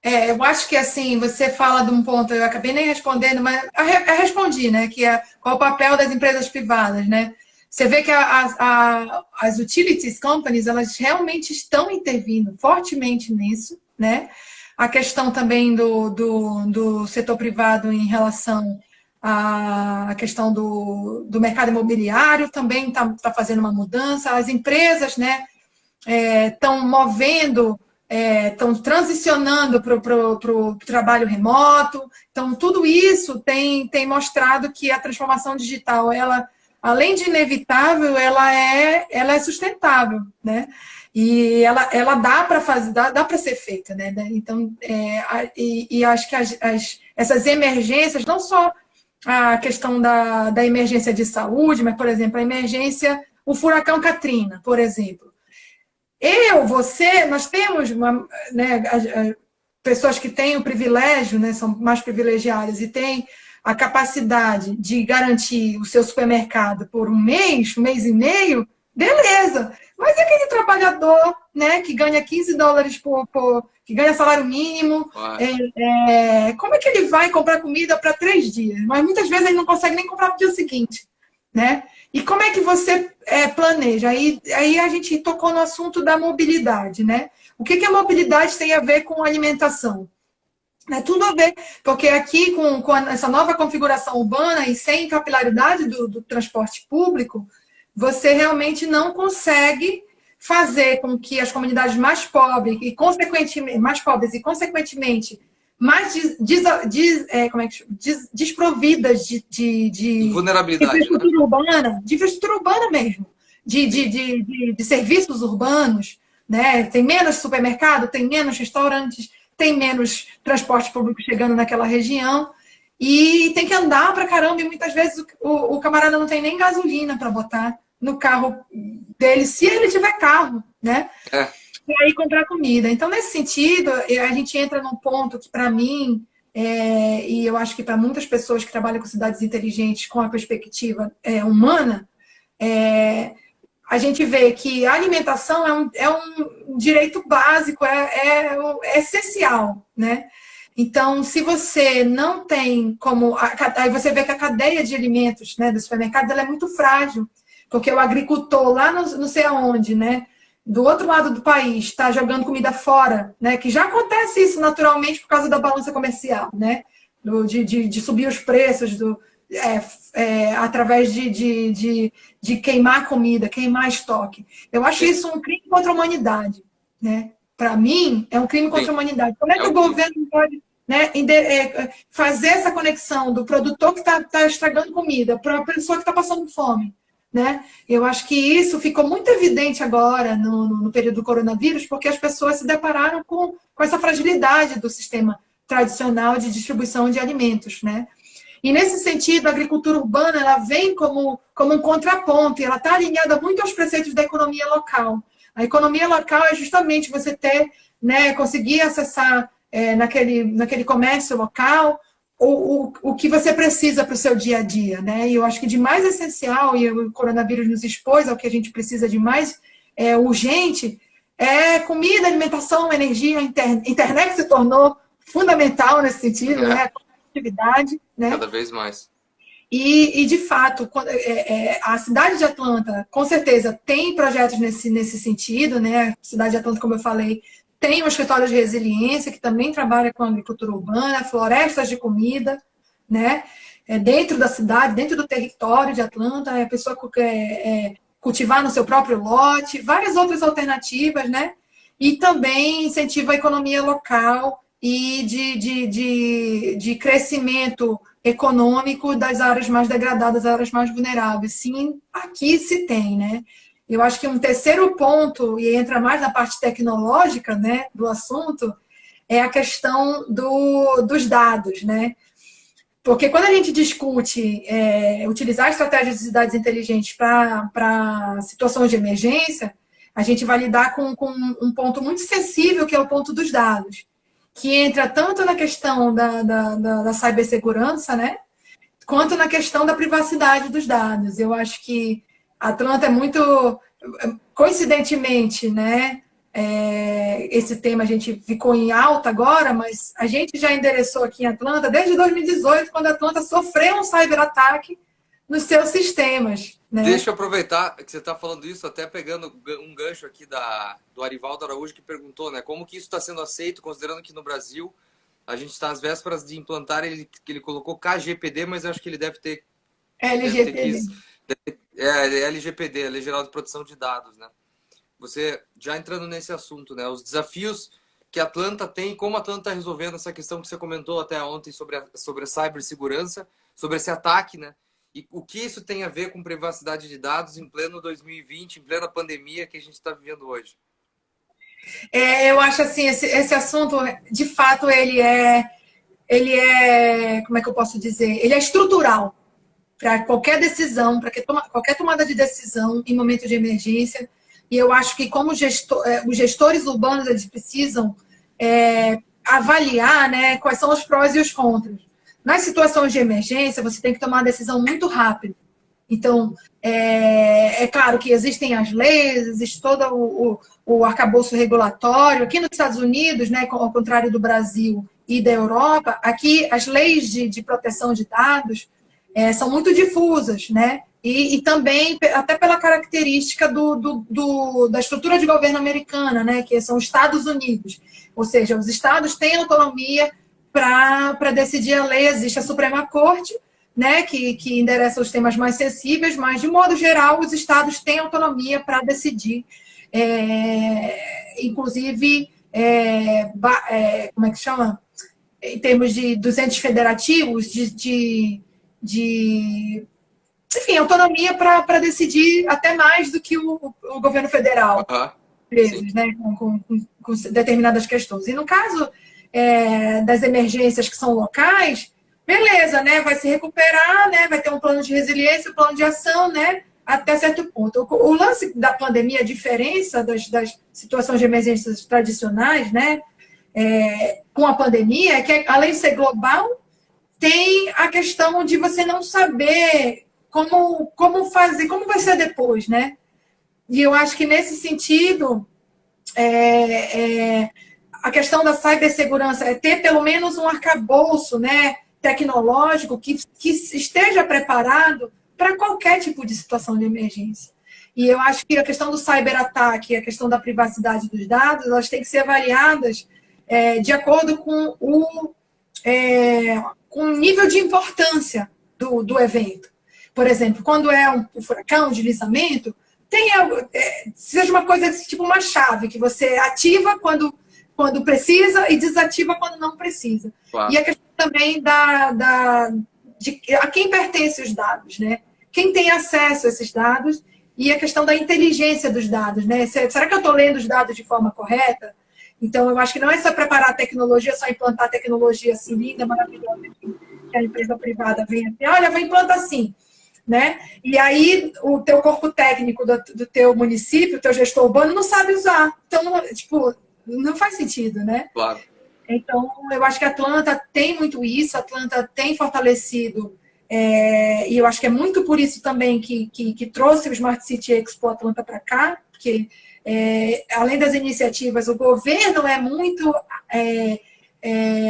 B: Eu acho que assim, você fala de um ponto, eu acabei nem respondendo, mas eu respondi, né? Que é qual o papel das empresas privadas, né? Você vê que as utilities companies, elas realmente estão intervindo fortemente nisso, né? A questão também do setor privado em relação à questão do mercado imobiliário também está fazendo uma mudança. As empresas, né, estão movendo, estão transicionando para o trabalho remoto. Então, tudo isso tem mostrado que a transformação digital, ela, além de inevitável, ela é sustentável, né? E ela dá para fazer, dá para ser feita, né? Então, acho que essas emergências, não só a questão da emergência de saúde, mas, por exemplo, o furacão Katrina, por exemplo. Você, nós temos pessoas que têm o privilégio, né, são mais privilegiadas e têm a capacidade de garantir o seu supermercado por um mês e meio, beleza. Mas e aquele trabalhador, né, que ganha $15 que ganha salário mínimo, como é que ele vai comprar comida para 3 dias? Mas muitas vezes ele não consegue nem comprar para o dia seguinte, né? E como é que você planeja? Aí a gente tocou no assunto da mobilidade, né? O que a mobilidade tem a ver com alimentação? Tudo a ver, porque aqui com essa nova configuração urbana e sem capilaridade do transporte público, você realmente não consegue fazer com que as comunidades mais pobres e, consequentemente, mais desprovidas de
A: vulnerabilidade,
B: infraestrutura urbana, de infraestrutura urbana mesmo, de serviços urbanos, né? Tem menos supermercado, tem menos restaurantes, tem menos transporte público chegando naquela região e tem que andar pra caramba, e muitas vezes o camarada não tem nem gasolina para botar no carro dele, se ele tiver carro, né? E aí comprar comida. Então, nesse sentido, a gente entra num ponto que, para mim, e eu acho que para muitas pessoas que trabalham com cidades inteligentes com a perspectiva humana, a gente vê que a alimentação é um direito básico, é essencial, né? Então, se você não tem como... Aí você vê que a cadeia de alimentos, né, dos supermercados, ela é muito frágil, porque o agricultor lá não sei aonde, né, do outro lado do país, está jogando comida fora, né, que já acontece isso naturalmente por causa da balança comercial, né, de subir os preços através de queimar comida, queimar estoque. Eu acho isso um crime contra a humanidade, né? Para mim, é um crime contra a humanidade. Como é que o governo pode, né, fazer essa conexão do produtor que está estragando comida para a pessoa que está passando fome? Né? Eu acho que isso ficou muito evidente agora no período do coronavírus, porque as pessoas se depararam com essa fragilidade do sistema tradicional de distribuição de alimentos, né? E nesse sentido, a agricultura urbana ela vem como um contraponto, e ela está alinhada muito aos preceitos da economia local. A economia local é justamente você ter, né, conseguir acessar naquele comércio local o que você precisa para o seu dia a dia, né? E eu acho que de mais essencial, e o coronavírus nos expôs ao que a gente precisa de mais urgente, é comida, alimentação, energia, internet se tornou fundamental nesse sentido, né? A conectividade, né?
A: Cada vez mais.
B: E de fato, a cidade de Atlanta, com certeza, tem projetos nesse sentido, né? A cidade de Atlanta, como eu falei, tem um escritório de resiliência que também trabalha com agricultura urbana, florestas de comida, né? Dentro da cidade, dentro do território de Atlanta, a pessoa cultivar no seu próprio lote, várias outras alternativas, né? E também incentiva a economia local e de crescimento econômico das áreas mais degradadas, áreas mais vulneráveis. Sim, aqui se tem, né? Eu acho que um terceiro ponto, e entra mais na parte tecnológica, né, do assunto, é a questão dos dados, né? Porque quando a gente discute utilizar estratégias de cidades inteligentes para situações de emergência, a gente vai lidar com um ponto muito sensível, que é o ponto dos dados, que entra tanto na questão da cibersegurança, né, quanto na questão da privacidade dos dados. Eu acho que Atlanta é muito, coincidentemente, né? Esse tema a gente ficou em alta agora, mas a gente já endereçou aqui em Atlanta desde 2018, quando a Atlanta sofreu um cyberataque nos seus sistemas. Né?
A: Deixa eu aproveitar que você está falando isso, até pegando um gancho aqui do Arivaldo Araújo, que perguntou, né, como que isso está sendo aceito, considerando que no Brasil a gente está às vésperas de implantar, que ele colocou KGPD, mas eu acho que ele deve ter...
B: LGPD.
A: LGPD, a Lei Geral de Proteção de Dados, né? Você, já entrando nesse assunto, né, os desafios que a Atlanta tem, como a Atlanta está resolvendo essa questão que você comentou até ontem sobre a cibersegurança, sobre esse ataque, né? E o que isso tem a ver com privacidade de dados em pleno 2020, em plena pandemia que a gente está vivendo hoje?
B: Eu acho assim, esse assunto, de fato, ele é, como é que eu posso dizer? Ele é estrutural para qualquer decisão, para qualquer tomada de decisão em momento de emergência. E eu acho que, como os gestores urbanos, eles precisam avaliar, né, quais são os prós e os contras. Nas situações de emergência, você tem que tomar uma decisão muito rápida. Então, claro que existem as leis, existe todo o arcabouço regulatório. Aqui nos Estados Unidos, né, ao contrário do Brasil e da Europa, aqui as leis de proteção de dados são muito difusas, né? E também, até pela característica da estrutura de governo americana, né? Que são os Estados Unidos. Ou seja, os estados têm autonomia para decidir a lei. Existe a Suprema Corte, né? Que endereça os temas mais sensíveis, mas, de modo geral, os estados têm autonomia para decidir. Inclusive, como é que chama? Em termos dos entes federativos, enfim, autonomia para decidir até mais do que o governo federal, às vezes, né, com determinadas questões. E no caso das emergências que são locais, beleza, né, vai se recuperar, né, vai ter um plano de resiliência, um plano de ação, né, até certo ponto. O lance da pandemia, a diferença das situações de emergências tradicionais, né, com a pandemia, é que, além de ser global, tem a questão de você não saber como fazer, como vai ser depois, né? E eu acho que, nesse sentido, a questão da cibersegurança é ter pelo menos um arcabouço, né, tecnológico que esteja preparado para qualquer tipo de situação de emergência. E eu acho que a questão do ciberataque e a questão da privacidade dos dados, elas têm que ser avaliadas de acordo com o nível de importância do evento. Por exemplo, quando é um furacão, um deslizamento, tem seja uma coisa tipo uma chave que você ativa quando precisa e desativa quando não precisa.
A: Claro.
B: E a questão também de a quem pertencem os dados, né? Quem tem acesso a esses dados e a questão da inteligência dos dados, né? Será que eu estou lendo os dados de forma correta? Então, eu acho que não é só preparar a tecnologia, só implantar a tecnologia assim, linda, maravilhosa, que a empresa privada vem assim, olha, vai implantar assim, né? E aí, o teu corpo técnico do teu município, o teu gestor urbano, não sabe usar. Então, tipo, não faz sentido, né?
A: Claro.
B: Então, eu acho que a Atlanta tem muito isso, a Atlanta tem fortalecido, e eu acho que é muito por isso também que trouxe o Smart City Expo Atlanta para cá, porque, além das iniciativas, o governo é muito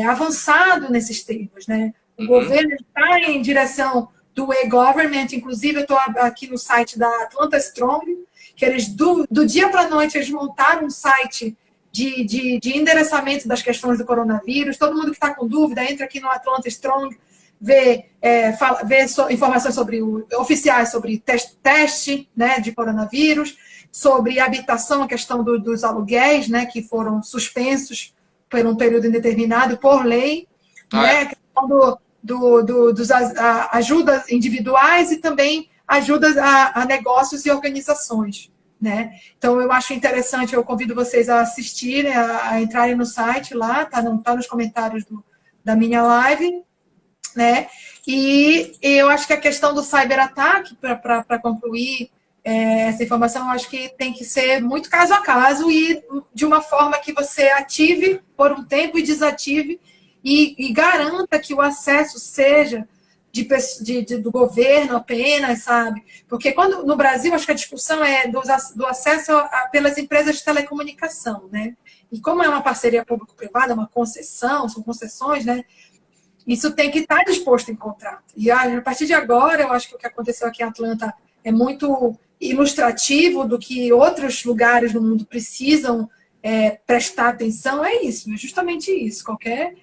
B: avançado nesses termos, né? O governo está em direção do e-government, inclusive eu estou aqui no site da Atlanta Strong, que eles, do dia para a noite, eles montaram um site de endereçamento das questões do coronavírus. Todo mundo que está com dúvida, entra aqui no Atlanta Strong, vê informações oficiais sobre teste, né, de coronavírus, sobre habitação, a questão dos aluguéis, né, que foram suspensos por um período indeterminado por lei, né, a questão dos ajudas individuais e também ajudas a negócios e organizações, né? Então, eu acho interessante, eu convido vocês a assistirem, a entrarem no site lá, tá nos comentários da minha live, né? E eu acho que a questão do cyberataque, para concluir essa informação, eu acho que tem que ser muito caso a caso e de uma forma que você ative por um tempo e desative e garanta que o acesso seja do governo apenas, sabe? Porque no Brasil, acho que a discussão é do acesso pelas empresas de telecomunicação, né? E como é uma parceria público-privada, uma concessão, são concessões, né? Isso tem que estar disposto em contrato. E a partir de agora, eu acho que o que aconteceu aqui em Atlanta é muito ilustrativo do que outros lugares no mundo precisam prestar atenção. É isso, é justamente isso. Qualquer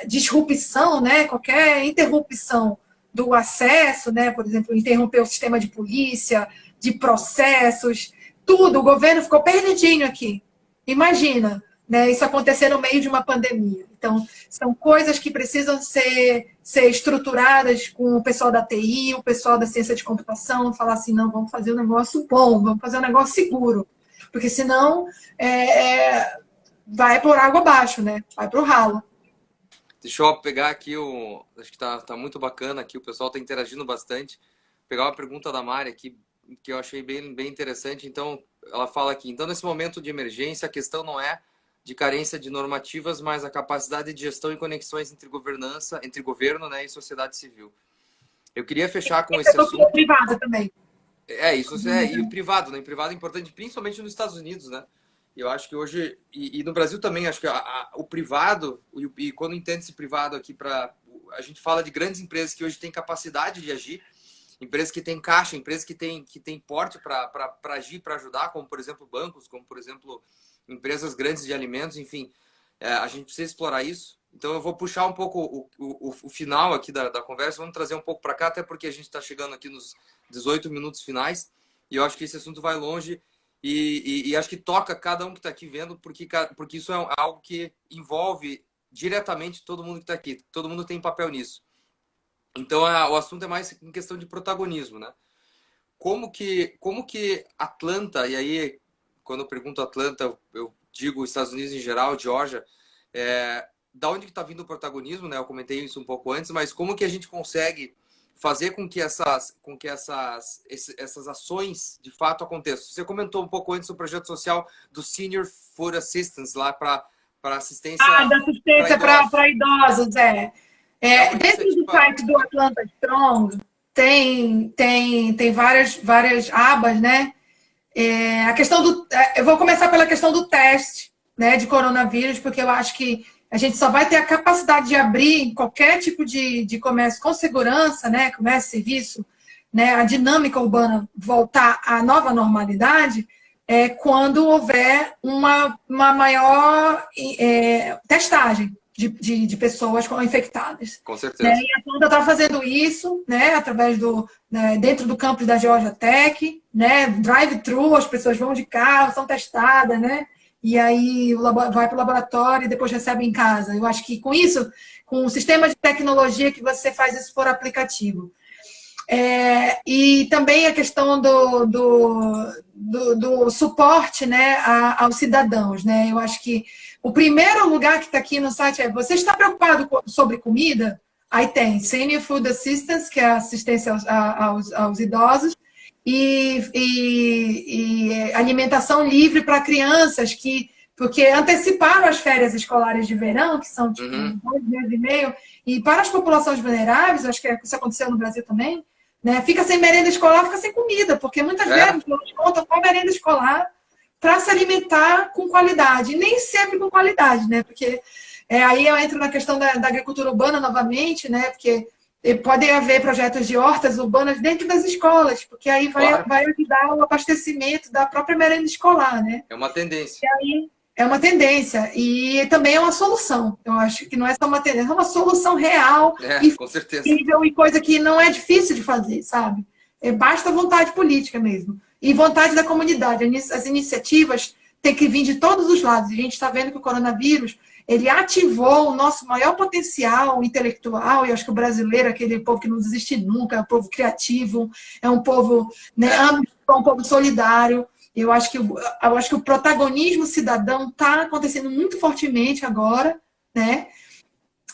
B: disrupção, né? Qualquer interrupção do acesso, né? Por exemplo, interromper o sistema de polícia, de processos, tudo. O governo ficou perdidinho aqui. Imagina, né? Isso acontecer no meio de uma pandemia. Então, são coisas que precisam ser estruturadas com o pessoal da TI, o pessoal da ciência de computação, falar assim, não, vamos fazer um negócio bom, vamos fazer um negócio seguro. Porque senão vai por água abaixo, né? Vai para o ralo.
A: Deixa eu pegar aqui acho que tá muito bacana aqui, o pessoal tá interagindo bastante. Vou pegar uma pergunta da Mari aqui, que eu achei bem interessante. Então, ela fala aqui, então, nesse momento de emergência, a questão não é de carência de normativas, mas a capacidade de gestão e conexões entre governo, né, e sociedade civil. Eu queria fechar com esse assunto.
B: Privado também.
A: Isso e privado, né? Privado é importante, principalmente nos Estados Unidos, né? Eu acho que hoje, e no Brasil também, acho que o privado, e quando entende-se privado aqui, a gente fala de grandes empresas que hoje têm capacidade de agir, empresas que têm caixa, empresas que têm porte para agir, para ajudar, como, por exemplo, bancos, como, por exemplo, empresas grandes de alimentos, enfim, a gente precisa explorar isso. Então, eu vou puxar um pouco o final aqui da conversa, vamos trazer um pouco para cá, até porque a gente está chegando aqui nos 18 minutos finais, e eu acho que esse assunto vai longe, e acho que toca cada um que está aqui vendo, porque isso é algo que envolve diretamente todo mundo que está aqui. Todo mundo tem papel nisso. Então, o assunto é mais em questão de protagonismo, né? Como que Atlanta, e aí, quando eu pergunto Atlanta, eu digo Estados Unidos em geral, Georgia, da onde que está vindo o protagonismo, né? Eu comentei isso um pouco antes, mas como que a gente consegue fazer com que essas ações de fato aconteçam? Você comentou um pouco antes do projeto social do Senior Food Assistance lá para assistência.
B: Da assistência para idosos, dentro do site do Atlanta Strong tem várias abas, né? A questão eu vou começar pela questão do teste, né, de coronavírus, porque eu acho que a gente só vai ter a capacidade de abrir qualquer tipo de comércio com segurança, né, comércio, serviço, né, a dinâmica urbana voltar à nova normalidade, quando houver uma maior testagem. de pessoas infectadas.
A: Com certeza.
B: E a Panda está fazendo isso, né, através dentro do campus da Georgia Tech, né, drive-thru, as pessoas vão de carro, são testadas, né, e aí vai para o laboratório e depois recebe em casa. Eu acho que com isso, com o sistema de tecnologia que você faz isso por aplicativo. E também a questão do suporte, né, aos cidadãos, né? Eu acho que o primeiro lugar que está aqui no site é: você está preocupado sobre comida? Aí tem Senior Food Assistance, que é a assistência aos idosos, e alimentação livre para crianças, porque anteciparam as férias escolares de verão, que são tipo 2 meses e meio, e para as populações vulneráveis, acho que isso aconteceu no Brasil também, né? Fica sem merenda escolar, fica sem comida, porque muitas vezes eles contam com a merenda escolar para se alimentar com qualidade, e nem sempre com qualidade, né? Porque aí eu entro na questão da agricultura urbana novamente, né? Porque podem haver projetos de hortas urbanas dentro das escolas, porque aí vai ajudar o abastecimento da própria merenda escolar, né?
A: É uma tendência.
B: E aí, é uma tendência e também é uma solução. Eu acho que não é só uma tendência, é uma solução real
A: com certeza.
B: E coisa que não é difícil de fazer, sabe? Basta vontade política mesmo. E vontade da comunidade. As iniciativas têm que vir de todos os lados. A gente está vendo que o coronavírus, ele ativou o nosso maior potencial intelectual, e eu acho que o brasileiro é aquele povo que não desiste nunca, é um povo criativo, é um povo, né, é um povo solidário. Eu acho que o protagonismo cidadão está acontecendo muito fortemente agora, né?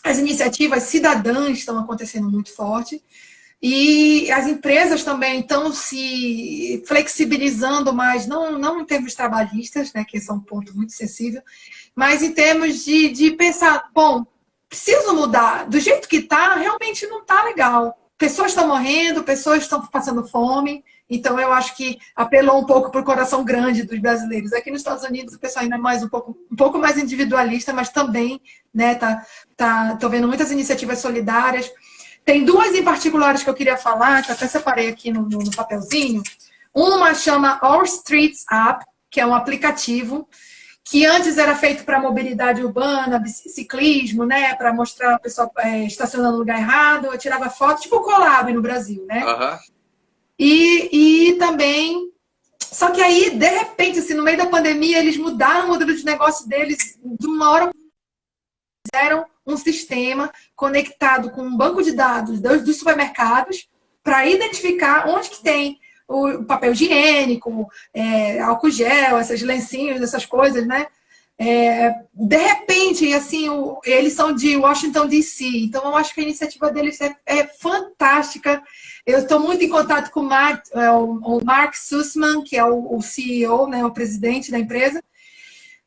B: As iniciativas cidadãs estão acontecendo muito forte. E as empresas também estão se flexibilizando mais, não em termos trabalhistas, né, que esse é um ponto muito sensível, mas em termos de pensar, bom, preciso mudar, do jeito que está, realmente não está legal. Pessoas estão morrendo, pessoas estão passando fome, então eu acho que apelou um pouco para o coração grande dos brasileiros. Aqui nos Estados Unidos o pessoal ainda é um pouco mais individualista, mas também, né, tô vendo muitas iniciativas solidárias. Tem 2 em particulares que eu queria falar, que eu até separei aqui no papelzinho. Uma chama All Streets App, que é um aplicativo que antes era feito para mobilidade urbana, ciclismo, né, para mostrar o pessoal estacionando no lugar errado. Eu tirava foto, tipo o Colab no Brasil, né? E também... Só que aí, de repente, assim, no meio da pandemia, eles mudaram o modelo de negócio deles de uma hora para fizeram um sistema conectado com um banco de dados dos supermercados para identificar onde que tem o papel higiênico, álcool gel, esses lencinhos, essas coisas, né? De repente, assim, eles são de Washington, D.C., então eu acho que a iniciativa deles é fantástica. Eu estou muito em contato com o Mark Sussman, que é o CEO, né, o presidente da empresa.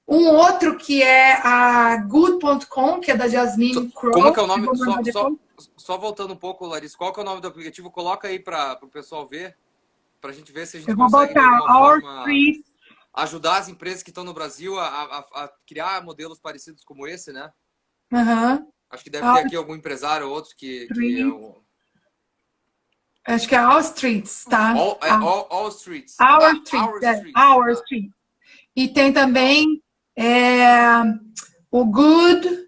B: Um outro que é a Good.com, que é da Jasmine Crowe.
A: Como que é o nome? Só voltando um pouco, Larissa, qual que é o nome do aplicativo? Coloca aí para o pessoal ver, para a gente ver se a gente consegue de alguma forma ajudar as empresas que estão no Brasil a criar modelos parecidos como esse, né? Acho que deve ter aqui algum empresário ou outro que
B: Acho que é All Streets, tá?
A: All Streets.
B: Our Streets. E tem também o Good.com.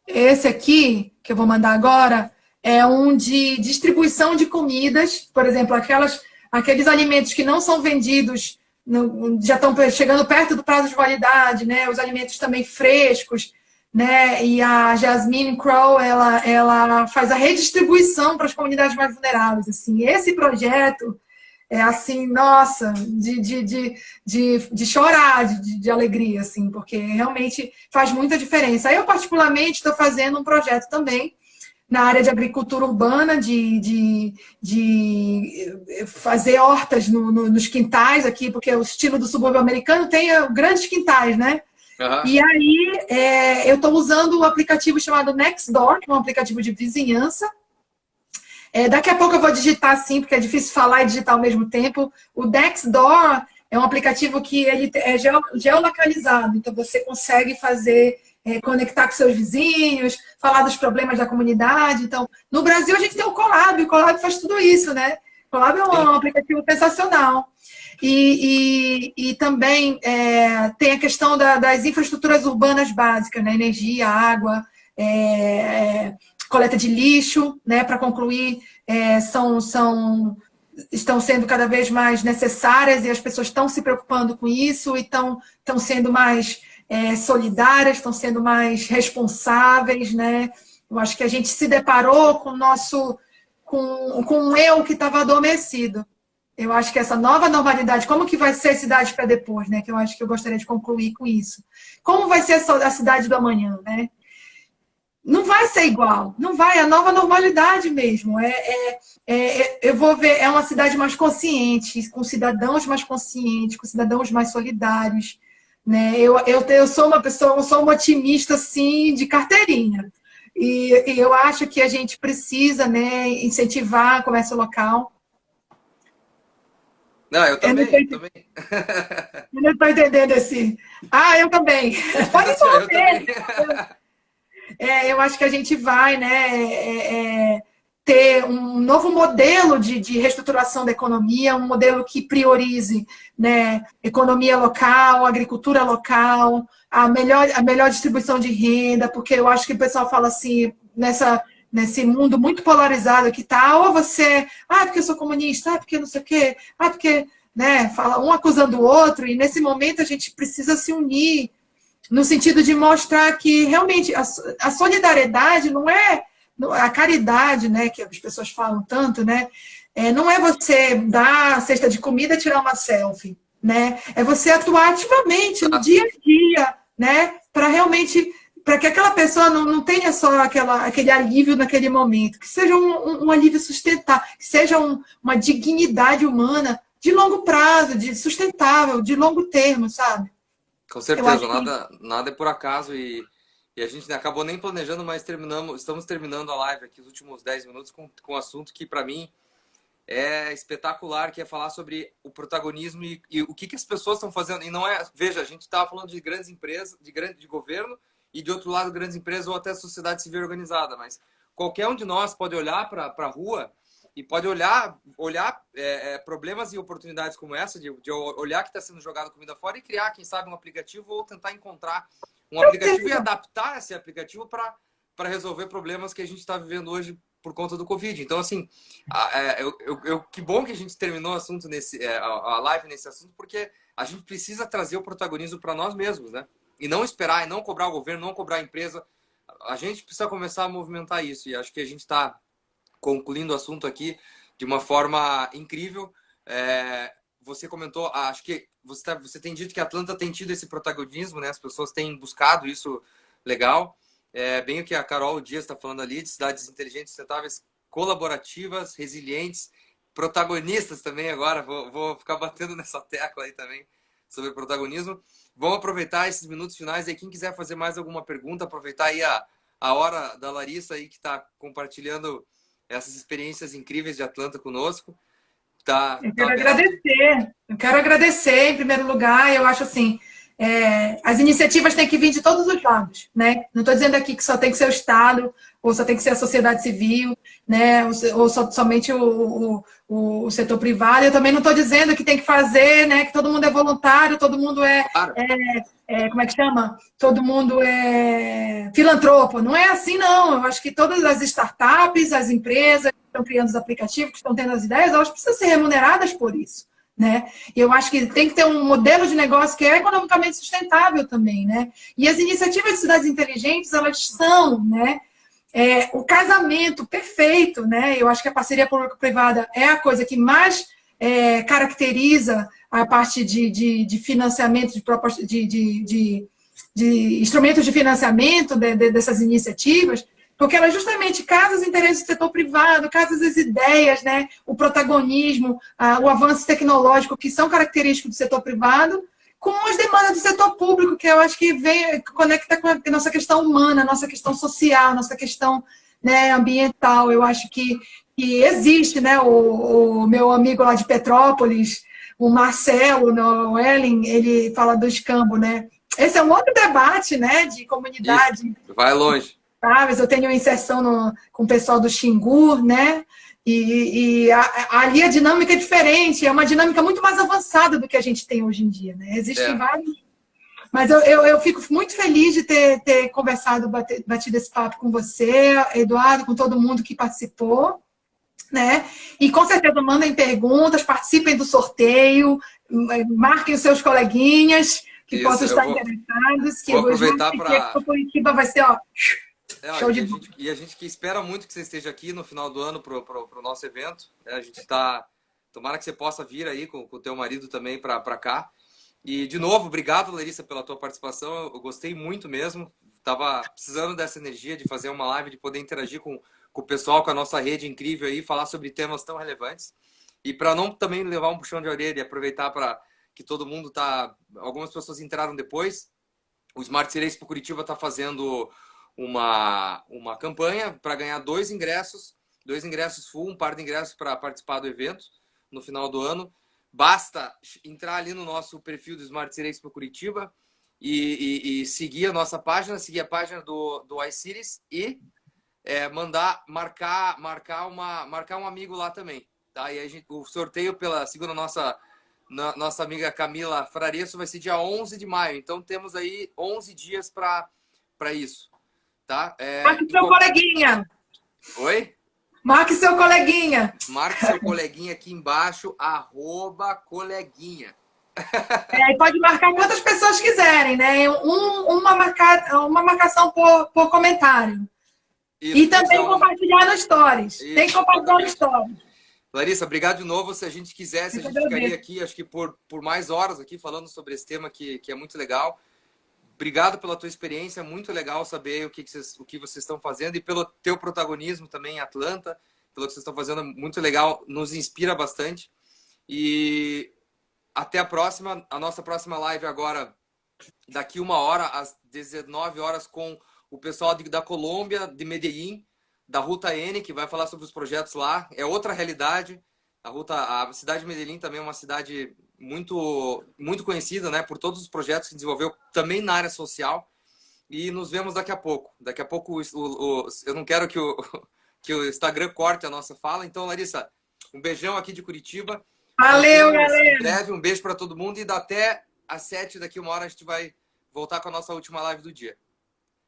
B: Esse aqui, que eu vou mandar agora, é um de distribuição de comidas. Por exemplo, aqueles alimentos que não são vendidos, já estão chegando perto do prazo de validade, né? Os alimentos também frescos, né? E a Jasmine Crowe, ela faz a redistribuição para as comunidades mais vulneráveis. Assim. Esse projeto... É assim, nossa, de chorar de alegria, assim, porque realmente faz muita diferença. Eu, particularmente, estou fazendo um projeto também na área de agricultura urbana, de fazer hortas nos quintais aqui, porque o estilo do subúrbio americano tem grandes quintais, né? E aí, eu estou usando um aplicativo chamado Nextdoor, que é um aplicativo de vizinhança. Daqui a pouco eu vou digitar assim, porque é difícil falar e digitar ao mesmo tempo. O Nextdoor é um aplicativo que ele é geolocalizado, então você consegue conectar com seus vizinhos, falar dos problemas da comunidade. Então, no Brasil a gente tem o Colab faz tudo isso, né? O Colab é um aplicativo sensacional. E também tem a questão das infraestruturas urbanas básicas, né? Energia, água, coleta de lixo, né? Para concluir, estão sendo cada vez mais necessárias e as pessoas estão se preocupando com isso e estão sendo mais solidárias, estão sendo mais responsáveis, né? Eu acho que a gente se deparou com um eu que estava adormecido. Eu acho que essa nova normalidade, como que vai ser a cidade para depois, né? Que eu acho que eu gostaria de concluir com isso. Como vai ser a cidade do amanhã, né? Não vai ser igual, não vai, é a nova normalidade mesmo. Eu vou ver, é uma cidade mais consciente, com cidadãos mais conscientes, com cidadãos mais solidários, né? Eu sou uma pessoa, eu sou uma otimista, assim, de carteirinha. E eu acho que a gente precisa, né, incentivar o comércio local.
A: Não, eu também.
B: Eu não estou entendendo esse. Ah, eu também. Pode entender. Eu acho que a gente vai, né, ter um novo modelo de reestruturação da economia, um modelo que priorize, né, economia local, agricultura local, a melhor distribuição de renda, porque eu acho que o pessoal fala assim, nesse mundo muito polarizado que está, ou você, porque eu sou comunista, porque não sei o quê, porque, né, fala um acusando o outro, e nesse momento a gente precisa se unir, no sentido de mostrar que realmente a solidariedade não é a caridade, né, que as pessoas falam tanto, né, não é você dar a cesta de comida e tirar uma selfie, né, é você atuar ativamente no dia a dia, né, para realmente, para que aquela pessoa não tenha só aquele alívio naquele momento, que seja um alívio sustentável, que seja uma dignidade humana de longo prazo, de sustentável, de longo termo, sabe?
A: Com certeza, nada é por acaso e a gente acabou nem planejando, mas estamos terminando a live aqui, os últimos 10 minutos, com um assunto que para mim é espetacular, que é falar sobre o protagonismo e o que as pessoas estão fazendo. E não é, veja, a gente estava falando de grandes empresas, de governo e de outro lado grandes empresas ou até sociedade civil organizada, mas qualquer um de nós pode olhar para a rua e pode olhar problemas e oportunidades como essa, de olhar que está sendo jogado comida fora e criar, quem sabe, um aplicativo ou tentar encontrar um aplicativo e adaptar esse aplicativo para resolver problemas que a gente está vivendo hoje por conta do Covid. Então, assim, que bom que a gente terminou o assunto a live nesse assunto, porque a gente precisa trazer o protagonismo para nós mesmos, né? E não esperar, e não cobrar o governo, não cobrar a empresa. A gente precisa começar a movimentar isso. E acho que a gente está concluindo o assunto aqui de uma forma incrível. Você comentou, acho que você tem dito que a Atlanta tem tido esse protagonismo, né? As pessoas têm buscado isso legal. Bem o que a Carol Dias está falando ali, de cidades inteligentes, sustentáveis, colaborativas, resilientes, protagonistas também agora. Vou ficar batendo nessa tecla aí também sobre protagonismo. Vamos aproveitar esses minutos finais aí. Quem quiser fazer mais alguma pergunta, aproveitar aí a hora da Larissa aí, que está compartilhando essas experiências incríveis de Atlanta conosco.
B: Eu quero agradecer em primeiro lugar. Eu acho assim, as iniciativas têm que vir de todos os lados, né? Não estou dizendo aqui que só tem que ser o Estado, ou só tem que ser a sociedade civil, né? Ou somente o setor privado. Eu também não estou dizendo que tem que fazer, né? Que todo mundo é voluntário, todo mundo como é que chama? Todo mundo é filantropo. Não é assim, não. Eu acho que todas as startups, as empresas que estão criando os aplicativos, que estão tendo as ideias, elas precisam ser remuneradas por isso, né? Eu acho que tem que ter um modelo de negócio que é economicamente sustentável também, né? E as iniciativas de cidades inteligentes, elas são, né? O casamento perfeito, né? Eu acho que a parceria público-privada é a coisa que mais caracteriza a parte de financiamento, de instrumentos de financiamento dessas iniciativas, porque ela justamente casa os interesses do setor privado, casa as ideias, né? O protagonismo, o avanço tecnológico, que são característicos do setor privado, com as demandas do setor público, que eu acho que conecta com a nossa questão humana, nossa questão social, nossa questão, né, ambiental. Eu acho que existe, né, o meu amigo lá de Petrópolis, o Marcelo, o Ellen, ele fala do escambo, né? Esse é um outro debate, né, de comunidade.
A: Isso. Vai longe.
B: Eu tenho inserção com o pessoal do Xingu, né? Ali a dinâmica é diferente, é uma dinâmica muito mais avançada do que a gente tem hoje em dia, né? Existem vários. Mas eu fico muito feliz de ter conversado, batido esse papo com você, Eduardo, com todo mundo que participou, né? E com certeza mandem perguntas, participem do sorteio, marquem os seus coleguinhas que possam estar interessados. Que
A: vou aproveitar para...
B: Curitiba vai ser, ó... Show de bola.
A: E a gente que espera muito que você esteja aqui no final do ano para o nosso evento. A gente tomara que você possa vir aí com o teu marido também para cá. E, de novo, obrigado, Larissa, pela tua participação. Eu gostei muito mesmo. Estava precisando dessa energia de fazer uma live, de poder interagir com o pessoal, com a nossa rede incrível aí, falar sobre temas tão relevantes. E para não também levar um puxão de orelha e aproveitar para que todo mundo Algumas pessoas entraram depois. O Smart City Expo Curitiba está fazendo uma campanha para ganhar 2 ingressos full, um par de ingressos para participar do evento no final do ano. Basta entrar ali no nosso perfil do Smart City Expo Curitiba e seguir a nossa página, seguir a página do iCities e marcar um amigo lá também. Tá? E o sorteio, segundo a nossa amiga Camila Fraresso, vai ser dia 11 de maio. Então temos aí 11 dias para isso. Tá?
B: Marque seu coleguinha.
A: Oi?
B: Marque seu coleguinha.
A: Marque seu coleguinha aqui embaixo, @coleguinha.
B: E pode marcar quantas pessoas quiserem, né? Uma marcação por comentário.
A: Isso,
B: e também compartilhar no Stories.
A: Isso,
B: tem que compartilhar no Stories.
A: Larissa, obrigado de novo. Se a gente quisesse, a gente ficaria aqui, acho que por mais horas aqui, falando sobre esse tema que é muito legal. Obrigado pela tua experiência, muito legal saber o que vocês estão fazendo e pelo teu protagonismo também em Atlanta, pelo que vocês estão fazendo, muito legal, nos inspira bastante. E até a próxima, a nossa próxima live agora, daqui 1 hora, às 19 horas, com o pessoal da Colômbia, de Medellín, da Ruta N, que vai falar sobre os projetos lá. É outra realidade. A cidade de Medellín também é uma cidade muito, muito conhecida, né, por todos os projetos que desenvolveu também na área social. E nos vemos daqui a pouco. Daqui a pouco eu não quero que o Instagram corte a nossa fala. Então, Larissa, um beijão aqui de Curitiba.
B: Valeu, galera.
A: Em breve, um beijo para todo mundo e até às 7, daqui 1 hora, a gente vai voltar com a nossa última live do dia.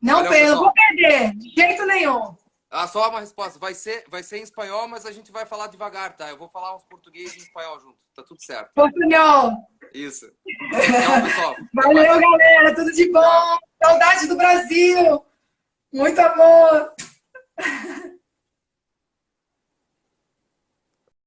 B: Não vou perder, de jeito nenhum.
A: Só uma resposta. Vai ser em espanhol, mas a gente vai falar devagar, tá? Eu vou falar uns português e espanhol junto. Tá tudo certo.
B: Portunhol.
A: Isso. Tchau, pessoal.
B: Valeu, galera. Tudo de bom. Saudade do Brasil. Muito amor.